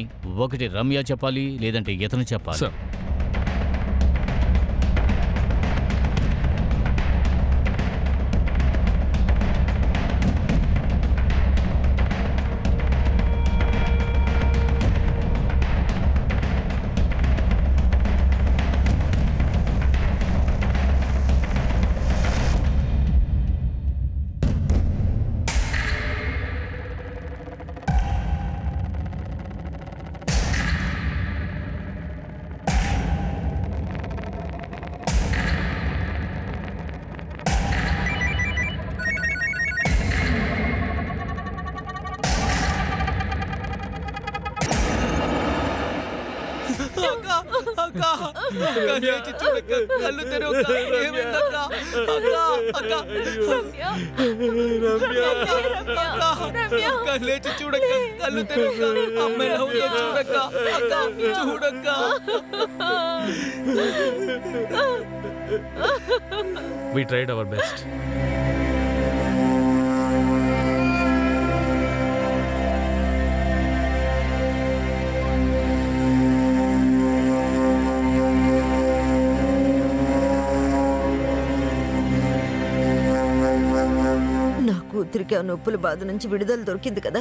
ఒకటి రమ్య చెప్పాలి, లేదంటే ఇతను చెప్పాలి. సార్, కళ్ళు తెరవక, ఏమైందక్క? లేచి చూడక్క, కళ్ళు తెరవక, అమ్మాయి ఎలా ఉందో చూడక్క, చూడక్క. We tried our best. కూతురికి ఆ నొప్పుల బాధ నుంచి విడుదల దొరికింది కదా.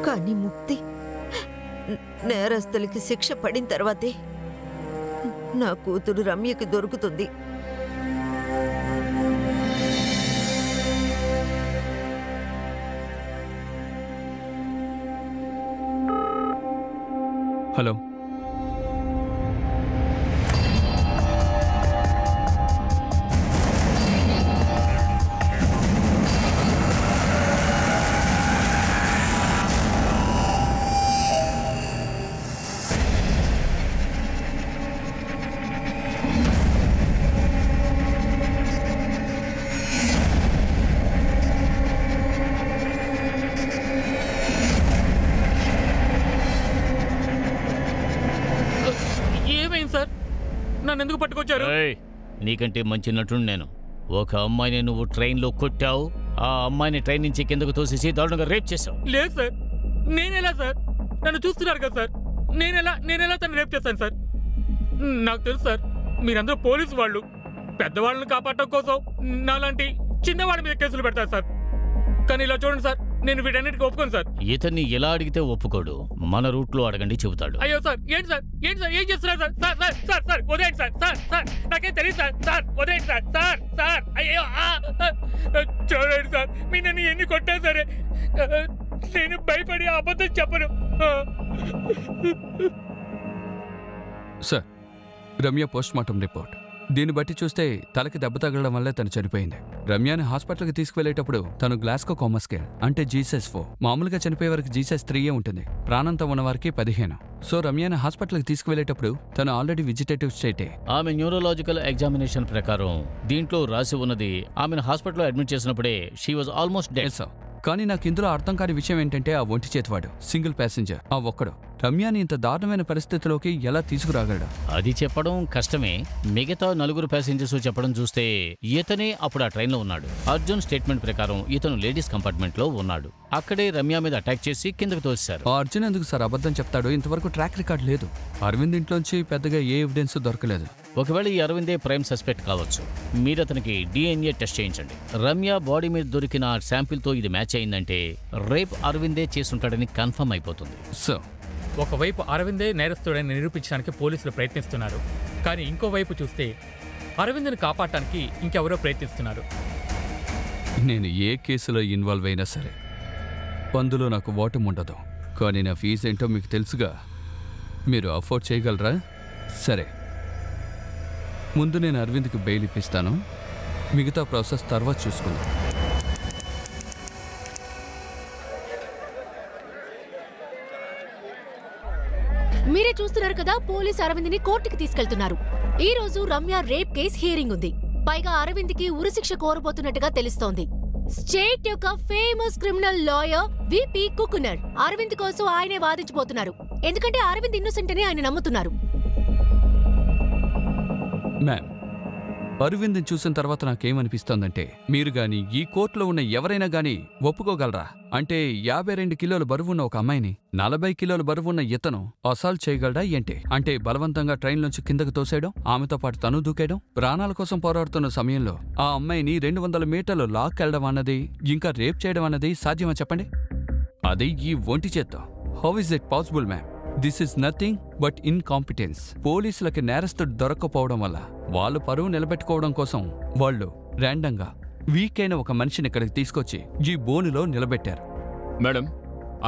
కానీ ముక్తి, నేరస్తులకి శిక్ష పడిన తర్వాతే నా కూతురు రమ్యకి దొరుకుతుంది. హలో, నన్ను ఎందుకు పట్టుకొచ్చారు? నీకంటే మంచి నటుడు నేను. ఒక అమ్మాయిని నువ్వు ట్రైన్లో కొట్టావు, ఆ అమ్మాయిని ట్రైన్ నుంచి కిందకు తోసేసి దారుణంగా రేప్ చేశావు. లేదు సార్, నేనెలా సార్? నన్ను చూస్తున్నారు కదా సార్, నేనెలా తను రేప్ చేశాను సార్? నాకు తెలుసు సార్, మీరందరూ పోలీసు వాళ్ళు, పెద్దవాళ్ళని కాపాడటం కోసం నాలాంటి చిన్నవాళ్ళ మీద కేసులు పెడతారు సార్. కానీ ఇలా చూడండి సార్, నేను వీటన్నిటికీ ఒప్పుకోను సార్. ఇతన్ని ఎలా అడిగితే ఒప్పుకోడు, మన రూట్లో అడగండి చెబుతాడు. అయ్యో సార్, ఏంటి సార్ ఏం చేస్తున్నారు sir? Sir sir sir sir వదిలేండి సార్, సార్ నాకేం తెలియదు సార్, వదిలేండి సార్ అయ్యో చూడండి సార్, మీరు నన్ను ఎన్ని కొట్టా సరే నేను భయపడి అబద్ధం చెప్పను. Sir, Ramya postmortem report. దీన్ని బట్టి చూస్తే తలకి దెబ్బ తగలడం వల్లే తను చనిపోయింది. రమ్యని హాస్పిటల్కి తీసుకువెళ్లేటప్పుడు తను గ్లాస్కో కోమా స్కేల్ అంటే G-4. మామూలుగా చనిపోయే వరకు G-3 ఉంటుంది, ప్రాణంతో ఉన్నవారికి 15. సో రమ్యని హాస్పిటల్కి తీసుకువెళ్లేటప్పుడు తను ఆల్రెడీ వెజిటేటివ్ స్టేటే. ఆమె న్యూరోలాజికల్ ఎగ్జామినేషన్ ప్రకారం దీంట్లో రాసి ఉన్నది ఆమెను హాస్పిటల్లో అడ్మిట్ చేసినప్పుడే she was almost dead. Sir, కానీ నాకు ఇందులో అర్థం కాని విషయం ఏంటంటే ఆ ఒంటి చేతివాడు సింగిల్ ప్యాసింజర్, ఆ ఒక్కడు రమ్యాని ఇంత దారుణమైన పరిస్థితిలోకి ఎలా తీసుకురాగలడు? అది చెప్పడం కష్టమే. మిగతా 4 ప్యాసింజర్స్ చెప్పడం చూస్తే ఇతనే అప్పుడు ఆ ట్రైన్లో ఉన్నాడు. అర్జున్ స్టేట్మెంట్ ప్రకారం ఇతను లేడీస్ కంపార్ట్మెంట్లో ఉన్నాడు. అక్కడే రమ్య మీద అటాక్ చేసి కిందకు తోసేశారు. ఆ అర్జున్ ఎందుకు సార్ అబద్ధం చెప్తాడు? ఇంతవరకు ట్రాక్ రికార్డ్ లేదు. అరవింద్ ఇంట్లోంచి పెద్దగా ఏ ఎవిడెన్స్ దొరకలేదు. ఒకవేళ ఈ అరవిందే ప్రైమ్ సస్పెక్ట్ కావచ్చు. మీరు అతనికి DNA టెస్ట్ చేయించండి. రమ్య బాడీ మీద దొరికిన శాంపిల్తో ఇది మ్యాచ్ అయిందంటే రేప్ అరవిందే చేసుంటాడని కన్ఫర్మ్ అయిపోతుంది. సో ఒకవైపు అరవిందే నేరస్తుడని నిరూపించడానికి పోలీసులు ప్రయత్నిస్తున్నారు, కానీ ఇంకోవైపు చూస్తే అరవింద్ని కాపాడటానికి ఇంకెవరో ప్రయత్నిస్తున్నారు. నేను ఏ కేసులో ఇన్వాల్వ్ అయినా సరే అందులో నాకు ఓటమి ఉండదు. కానీ నా ఫీజు ఏంటో మీకు తెలుసుగా. మీరు అఫోర్డ్ చేయగలరా? సరే, ముందు నేను అరవింద్కి బెయిల్ ఇప్పిస్తాను, మిగతా ప్రాసెస్ తర్వాత చూసుకుందాం. మీరే చూస్తున్నారు కదా, పోలీస్ అరవింద్ని కోర్టుకి తీసుకెళ్తున్నారు. ఈ రోజు రమ్య రేప్ కేస్ హియరింగ్ ఉంది. పైగా అరవింద్కి ఉరిశిక్ష కోరబోతున్నట్టుగా తెలుస్తోంది. స్టేట్ యొక్క famous criminal lawyer VP Kukunoor Aravind కోసం ఆయనే వాదించబోతున్నారు. ఎందుకంటే అరవింద్ ఇన్నోసెంట్ అని ఆయన నమ్ముతున్నారు. మ్యామ్, అరవింద్ని చూసిన తర్వాత నాకేమనిపిస్తోందంటే మీరు గాని ఈ కోర్టులో ఉన్న ఎవరైనా గాని ఒప్పుకోగలరా? అంటే 52 కిలోల బరువున్న ఒక అమ్మాయిని 40 కిలోల బరువున్న ఇతను అసాల్ట్ చేయగలడా ఏంటి? అంటే బలవంతంగా ట్రైన్లోంచి కిందకు తోసేయడం, ఆమెతో పాటు తను దూకేయడం, ప్రాణాల కోసం పోరాడుతున్న సమయంలో ఆ అమ్మాయిని 200 మీటర్లు లాక్కెళ్లడం అన్నది, ఇంకా రేప్ చేయడం అన్నది సాధ్యమా చెప్పండి? అది ఈ ఒంటి చేత్తో. How is it possible ma'am? This is nothing but incompetence. పోలీసులకి నేరస్తుడు దొరక్కపోవడం వల్ల వాళ్ళు పరువు నిలబెట్టుకోవడం కోసం వాళ్ళు ర్యాండంగా వీక్ అయిన ఒక మనిషిని ఇక్కడికి తీసుకొచ్చి ఈ బోనులో నిలబెట్టారు. మేడం,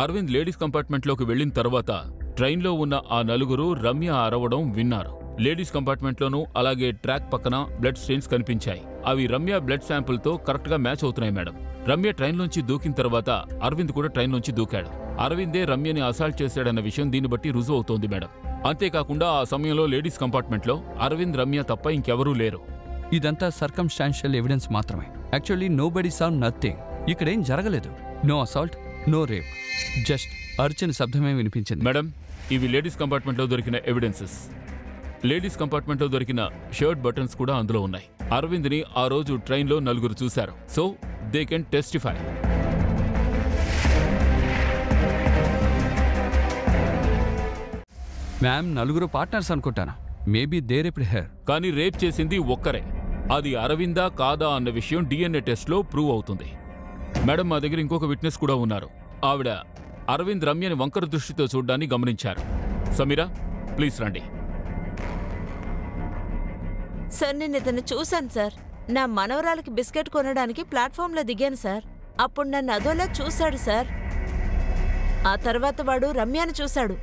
అరవింద్ లేడీస్ కంపార్ట్మెంట్లోకి వెళ్లిన తర్వాత ట్రైన్లో ఉన్న ఆ 4 రమ్య అరవడం విన్నారు. లేడీస్ కంపార్ట్మెంట్లోనూ అలాగే ట్రాక్ పక్కన బ్లడ్ స్టెయిన్స్ కనిపించాయి. అవి రమ్య బ్లడ్ శాంపుల్తో కరెక్ట్గా మ్యాచ్ అవుతున్నాయి మేడం. రమ్య ట్రైన్లోంచి దూకిన తర్వాత అరవింద్ కూడా ట్రైన్లోంచి దూకాడు. అరవిందే రమ్యని అసాల్ట్ చేశాడన్న విషయం దీన్ని బట్టి రుజువు అవుతోంది మేడం. అంతేకాకుండా ఆ సమయంలో లేడీస్ కంపార్ట్మెంట్లో అరవింద్, రమ్య తప్ప ఇంకెవరూ లేరు. ఇదంతా సర్కమ్స్టాన్షియల్ ఎవిడెన్స్ మాత్రమే. Actually nobody saw nothing. ఇక్కడేం జరగలేదు. No assault, no rape, just Archana శబ్దమే వినిపించింది. మేడం, ఇవి లేడీస్ కంపార్ట్మెంట్లో దొరికిన ఎవిడెన్సెస్. లేడీస్ కంపార్ట్మెంట్లో దొరికిన షర్ట్ బటన్స్ కూడా అందులో ఉన్నాయి. అరవింద్ని ఆ రోజు ట్రైన్లో 4 చూశారు. So they can testify. Ma'am, 4 partners అనుకుంటాను. Maybe they raped her. కానీ రేప్ చేసింది ఒక్కరే. అది అరవిందా కాదా అన్న విషయం DNA టెస్ట్లో ప్రూవ్ అవుతుంది. మేడం, మా దగ్గర ఇంకొక విట్నెస్ కూడా ఉన్నారు. ఆవిడ అరవింద్ రమ్యని వంకర దృష్టితో చూడ్డాన్ని గమనించారు. సమీరా, ప్లీజ్ రండి. సార్, నేను ఇతను చూశాను సార్. నా మనవరాలకి బిస్కెట్ కొనడానికి ప్లాట్ఫామ్లో దిగాను సార్. అప్పుడు నన్ను అదోలా చూశాడు సార్. ఆ తర్వాత వాడు రమ్యని చూశాడు.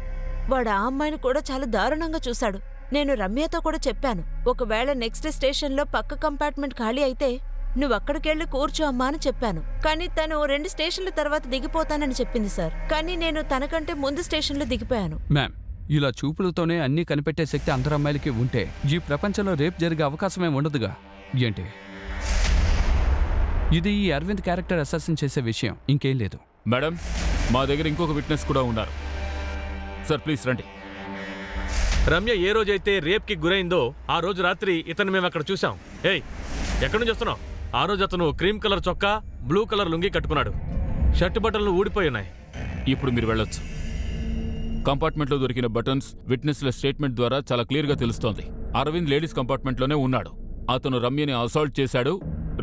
వాడు ఆ అమ్మాయిని కూడా చాలా దారుణంగా చూశాడు. నేను రమ్యతో కూడా చెప్పాను, ఒకవేళ నెక్స్ట్ స్టేషన్లో పక్క కంపార్ట్మెంట్ ఖాళీ అయితే నువ్వక్కడికెళ్ళి కూర్చో అమ్మా అని చెప్పాను. కానీ తను 2 స్టేషన్ల తర్వాత దిగిపోతానని చెప్పింది సార్. కానీ నేను తనకంటే ముందు స్టేషన్లో దిగిపోయాను. మ్యామ్, ఇలా చూపులతోనే అన్నీ కనిపెట్టే శక్తి అందరు అమ్మాయిలకి ఉంటే ఈ ప్రపంచంలో రేప్ జరిగే అవకాశమే ఉండదుగా ఏంటి? ఇది ఈ అరవింద్ క్యారెక్టర్ అసాసిన్ చేసే విషయం, ఇంకేం లేదు. మేడం, మా దగ్గర ఇంకొక విట్నెస్ కూడా ఉన్నారు. సార్, ప్లీజ్ రండి. రమ్య ఏ రోజైతే రేప్కి గురైందో ఆ రోజు రాత్రి ఇతను మేము అక్కడ చూసాం. ఏయ్, ఎక్కడి నుంచి వస్తున్నావు? ఆ రోజు అతను క్రీమ్ కలర్ చొక్కా, బ్లూ కలర్ లుంగి కట్టుకున్నాడు. షర్టు బటన్లు ఊడిపోయి ఉన్నాయి. ఇప్పుడు మీరు వెళ్ళొచ్చు. కంపార్ట్మెంట్లో దొరికిన బటన్స్ విట్నెస్ల స్టేట్మెంట్ ద్వారా చాలా క్లియర్గా తెలుస్తోంది. అరవింద్ లేడీస్ కంపార్ట్మెంట్లోనే ఉన్నాడు. అతను రమ్యని అసాల్ట్ చేశాడు,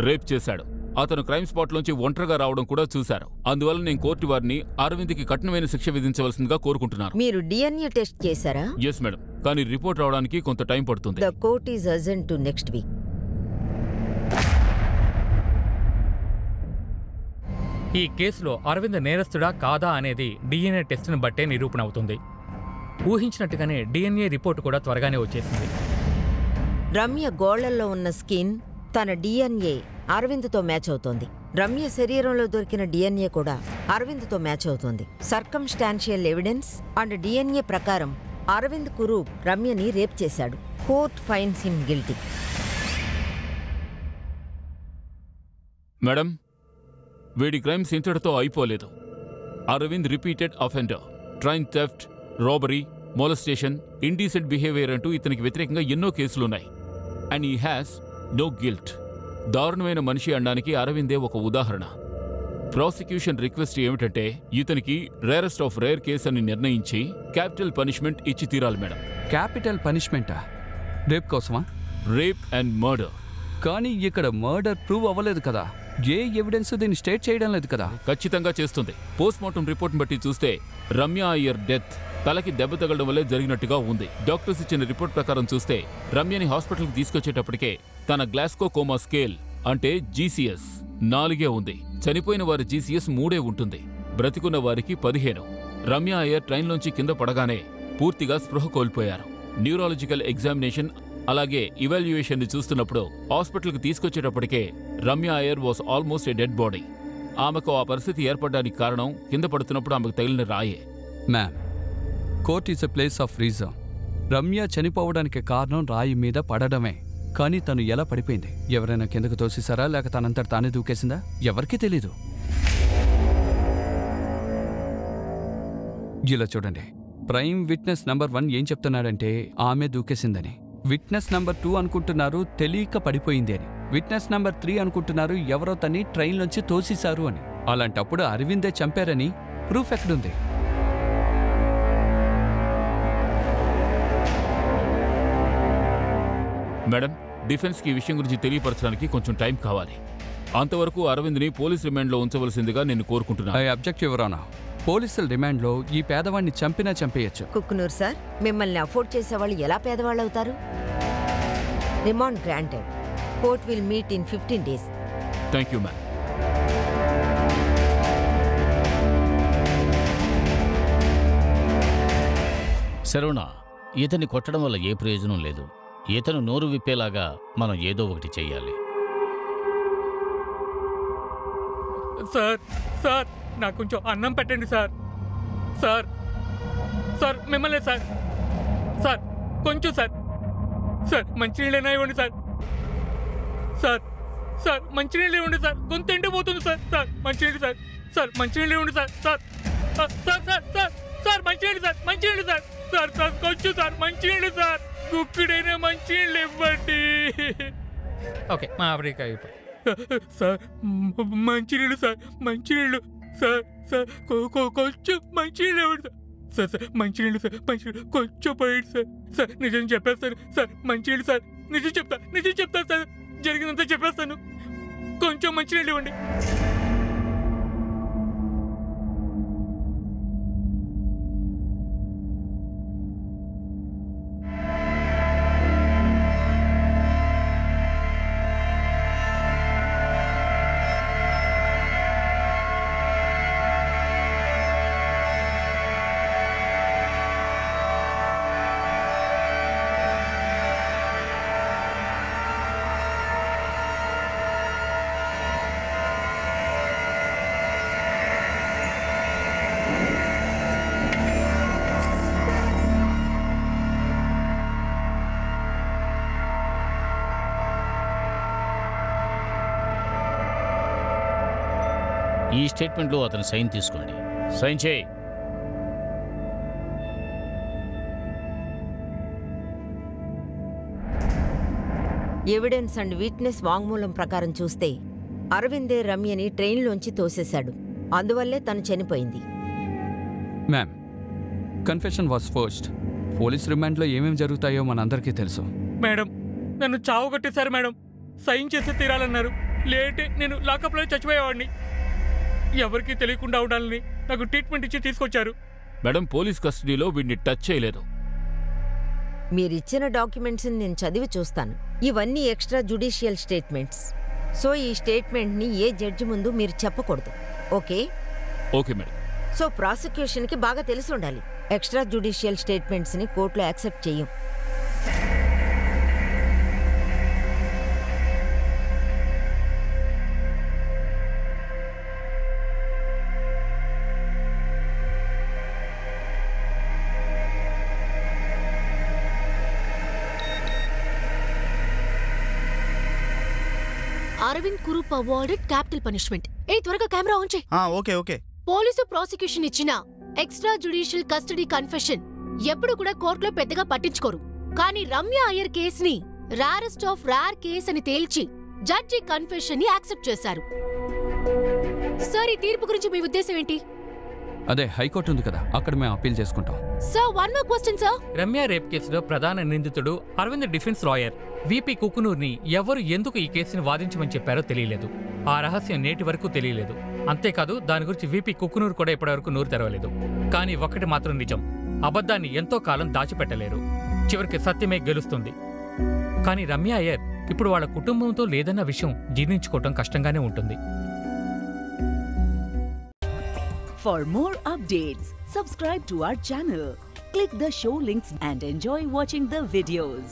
రేప్ చేశాడు. అతను క్రైమ్ స్పాట్లోంచి ఒంటరిగా రావడం కూడా చూశారు. అందువల్ల నేను కోర్టు వారిని అరవింద్కి కఠినమైన శిక్ష విధించవలసిందిగా కోరుకుంటున్నాను. మీరు డిఎన్ఏ టెస్ట్ చేశారా? ఎస్ మేడం, కానీ రిపోర్ట్ రావడానికి కొంత టైం పడుతుంది. The court is urgent to next week. ఈ కేసులో అరవింద్ నేరస్తుడా కాదా అనేది డిఎన్ఏ టెస్ట్ని బట్టే నిరూపణ అవుతుంది. ఊహించినట్టుగానే డిఎన్ఏ రిపోర్టు కూడా త్వరగానే వచ్చేసింది. రమ్య గోళ్లల్లో ఉన్న స్కిన్ తన డిఎన్ఏ అరవింద్తో మ్యాచ్ అవుతోంది. రమ్య శరీరంలో దొరికిన డిఎన్ఏ కూడా అరవింద్తో మ్యాచ్ అవుతోంది. సర్కమ్స్టాన్షియల్ ఎవిడెన్స్ అండ్ డిఎన్ఏ ప్రకారం అరవింద్ కురూప్ రమ్యని రేప్ చేశాడు. Court finds him guilty. Madam, వీడి క్రైమ్స్ ఇంతటితో అయిపోలేదు. Aravind repeated offender. Train theft, robbery, molestation, indecent behaviour అంటూ ఇతనికి వ్యతిరేకంగా ఎన్నో కేసులున్నాయి. And he has no guilt. దారుణమైన మనిషి అనడానికి అరవిందే ఒక ఉదాహరణ. ప్రాసిక్యూషన్ రిక్వెస్ట్ ఏమిటంటే ఇతనికి రేరెస్ట్ ఆఫ్ రేర్ కేసు అని నిర్ణయించి క్యాపిటల్ పనిష్మెంట్ ఇచ్చి తీరాలి మేడం. క్యాపిటల్ పనిష్మెంటా? రేప్ కోసమా? Rape and murder. కానీ ఇక్కడ మర్డర్ ప్రూవ్ అవ్వలేదు కదా. ఏ ఎవిడెన్స్ దీన్ని స్టేట్ చేయడం లేదు కదా. ఖచ్చితంగా చేస్తుంది. పోస్ట్మార్టం రిపోర్ట్ని బట్టి చూస్తే రమ్య అయ్యర్ డెత్ తలకి దెబ్బ తగలడం వల్లే జరిగినట్టుగా ఉంది. డాక్టర్స్ ఇచ్చిన రిపోర్ట్ ప్రకారం చూస్తే రమ్యని హాస్పిటల్కి తీసుకొచ్చేటప్పటికే తన గ్లాస్కో కోమా స్కేల్ అంటే జీసీఎస్ 4 ఉంది. చనిపోయిన వారి జీసీఎస్ 3 ఉంటుంది. బ్రతికున్న వారికి 15. రమ్య అయ్యర్ ట్రైన్లోంచి కింద పడగానే పూర్తిగా స్పృహ కోల్పోయారు. న్యూరాలజికల్ ఎగ్జామినేషన్ అలాగే ఇవాల్యుయేషన్ ని చూస్తున్నప్పుడు హాస్పిటల్కి తీసుకొచ్చేటప్పటికే Ramya Iyer was almost a dead body. ఆమెకు ఆ పరిస్థితి ఏర్పడడానికి కారణం కింద పడుతున్నప్పుడు ఆమెకు తగిలిన రాయే. Ma'am, court is a place of reason. Ramya చనిపోవడానికి కారణం రాయి మీద పడడమే. కానీ తను ఎలా పడిపోయింది? ఎవరైనా కిందకు తోసేశారా లేక తనంతట తానే దూకేసిందా? ఎవరికీ తెలీదు. ఇలా చూడండి, ప్రైమ్ విట్నెస్ నంబర్ 1 ఏం చెప్తున్నాడంటే ఆమె దూకేసిందని. విట్నెస్ నంబర్ 2 అనుకుంటున్నారు తెలియక పడిపోయింది అని. విట్నెస్ నంబర్ 3 అనుకుంటున్నారు ఎవరో తన్ని ట్రైన్లోంచి తోసేశారు అని. అలాంటప్పుడు అరవిందే చంపారని ప్రూఫ్ ఎక్కడుంది? మేడం, డిఫెన్స్కి ఈ విషయం గురించి తెలియపరచడానికి కొంచెం టైం కావాలి. అంతవరకు అరవింద్ని పోలీస్ రిమాండ్లో ఉంచవలసిందిగా నేను కోరుకుంటున్నాను. I object your honour. పోలీసుల డిమాండ్లో ఈ పేదవాడిని చంపినా చంపేయచ్చు. కుక్కునూర్ సార్, మిమ్మల్ని అఫోర్డ్ చేసేవాళ్ళు ఎలా పేదవాళ్ళు అవుతారు? Remand granted. Court will meet in 15 days. Thank you ma'am. Saravana, ఇతన్ని కొట్టడం వల్ల ఏ ప్రయోజనం లేదు. ఇతను నోరు విప్పేలాగా మనం ఏదో ఒకటి చెయ్యాలి. సార్ సార్ నాకు కొంచెం అన్నం పెట్టండి సార్. సార్ సార్ మిమ్మల్ని సార్. సార్ కొంచెం సార్. సార్ మంచినీళ్ళైనా ఇవ్వండి సార్. సార్ సార్ మంచినీళ్ళు ఇవ్వండి సార్. గొంతు ఎండిపోతుంది సార్. సార్ మంచినీళ్ళు సార్. సార్ మంచినీళ్ళు ఇవ్వండి sir. Sir sir sir sir sir మంచినీళ్ళు సార్. మంచినీళ్ళు సార్. సార్ సార్ కొంచెం సార్ మంచినీళ్ళు సార్. గుక్కుడైనా మంచినీళ్ళు ఇవ్వండి. ఓకే మా ఆవిడకి అయిపోయి. సార్ మంచినీళ్ళు సార్. మంచినీళ్ళు సార్. సార్ కొంచెం మంచినీళ్ళు ఇవ్వండి సార్. సార్ మంచినీళ్ళు సార్. మంచినీళ్ళు కొంచెం పోయింది సార్. సార్ నిజం చెప్పేస్తాను సార్. మంచినీళ్ళు సార్. నిజం చెప్తాను సార్. జరిగినంత చెప్పేస్తాను. కొంచెం మంచినీళ్ళు ఇవ్వండి. ఈ స్టేట్మెంట్లో అతని సైన్ తీసుకోండి. సైన్ చేయి. ఎవిడెన్స్ అండ్ విట్నెస్ వాంగ్మూలం ప్రకారం చూస్తే అరవిందే రమ్యని ట్రైన్లోంచి తోసేశాడు. అందువల్లే తను చనిపోయింది. Ma'am, confession was first. Police రిమాండ్లో ఏమేమి జరుగుతాయో మనందరికీ తెలుసు. మేడం, నన్ను చావు కొట్టేశారు మేడం. సైన్ చేసి తీరాలన్నారు. లేటే నేను లాకప్లో చచ్చిపోయేవాడిని. ఎవరికీ తెలియకుండా ఉండాలని నాకు ట్రీట్మెంట్ ఇచ్చి తీసుకొచ్చారు. మేడం, పోలీస్ కస్టడీలో వీడిని టచ్ చేయలేదు. మీరిచ్చిన డాక్యుమెంట్స్ని నేను చదివి చూస్తాను. ఇవన్నీ ఎక్స్ట్రా జ్యుడిషియల్ స్టేట్మెంట్స్. సో ఈ స్టేట్మెంట్ని ఏ జడ్జి ముందు మీరు చెప్పకూడదు. ఓకే? Okay madam. సో ప్రాసిక్యూషన్కి బాగా తెలిసి ఉండాలి. ఎక్స్ట్రా జ్యుడిషియల్ స్టేట్మెంట్స్ని కోర్టులో యాక్సెప్ట్ చెయ్యం. Aravind Kurup awarded capital punishment. త్వరగా కెమెరా ఆన్ చేయి. Okay okay. పోలీసు ప్రాసిక్యూషన్ ఇచ్చిన ఎక్స్ట్రా జ్యుడిషియల్ కస్టడీ కన్ఫెషన్ ఎప్పుడు కూడా కోర్టులో పెద్దగా పట్టించుకోరు. కానీ రమ్య అయ్యర్ కేసుని రేరెస్ట్ ఆఫ్ రేర్ కేస్ అని తేల్చి జడ్జి కన్ఫెషన్ ని యాక్సెప్ట్ చేశారు. సార్, ఈ తీర్పు గురించి మీ ఉద్దేశం ఏంటి? అదే హైకోర్టు ఉంది కదా, అక్కడ మేము అప్పీల్ చేసుకుంటాం. Sir, one more question sir. Ramya rape కేసులో ప్రధాన నిందితుడు అరవింద్ డిఫెన్స్ లాయర్ విపి కుకునూర్ని ఎవరు ఎందుకు ఈ కేసుని వాదించమని చెప్పారో తెలియలేదు. ఆ రహస్యం నేటి వరకు తెలియలేదు. అంతేకాదు, దాని గురించి విపి కుకునూర్ కూడా ఇప్పటివరకు నోరు తెరవలేదు. కానీ ఒక్కటి మాత్రం నిజం, అబద్ధాన్ని ఎంతో కాలం దాచిపెట్టలేరు. చివరికి సత్యమే గెలుస్తుంది. కానీ రమ్య అయ్యర్ ఇప్పుడు వాళ్ళ కుటుంబంతో లేదన్న విషయం జీర్ణించుకోవటం కష్టంగానే ఉంటుంది. For more updates, subscribe to our channel, click the show links and enjoy watching the videos.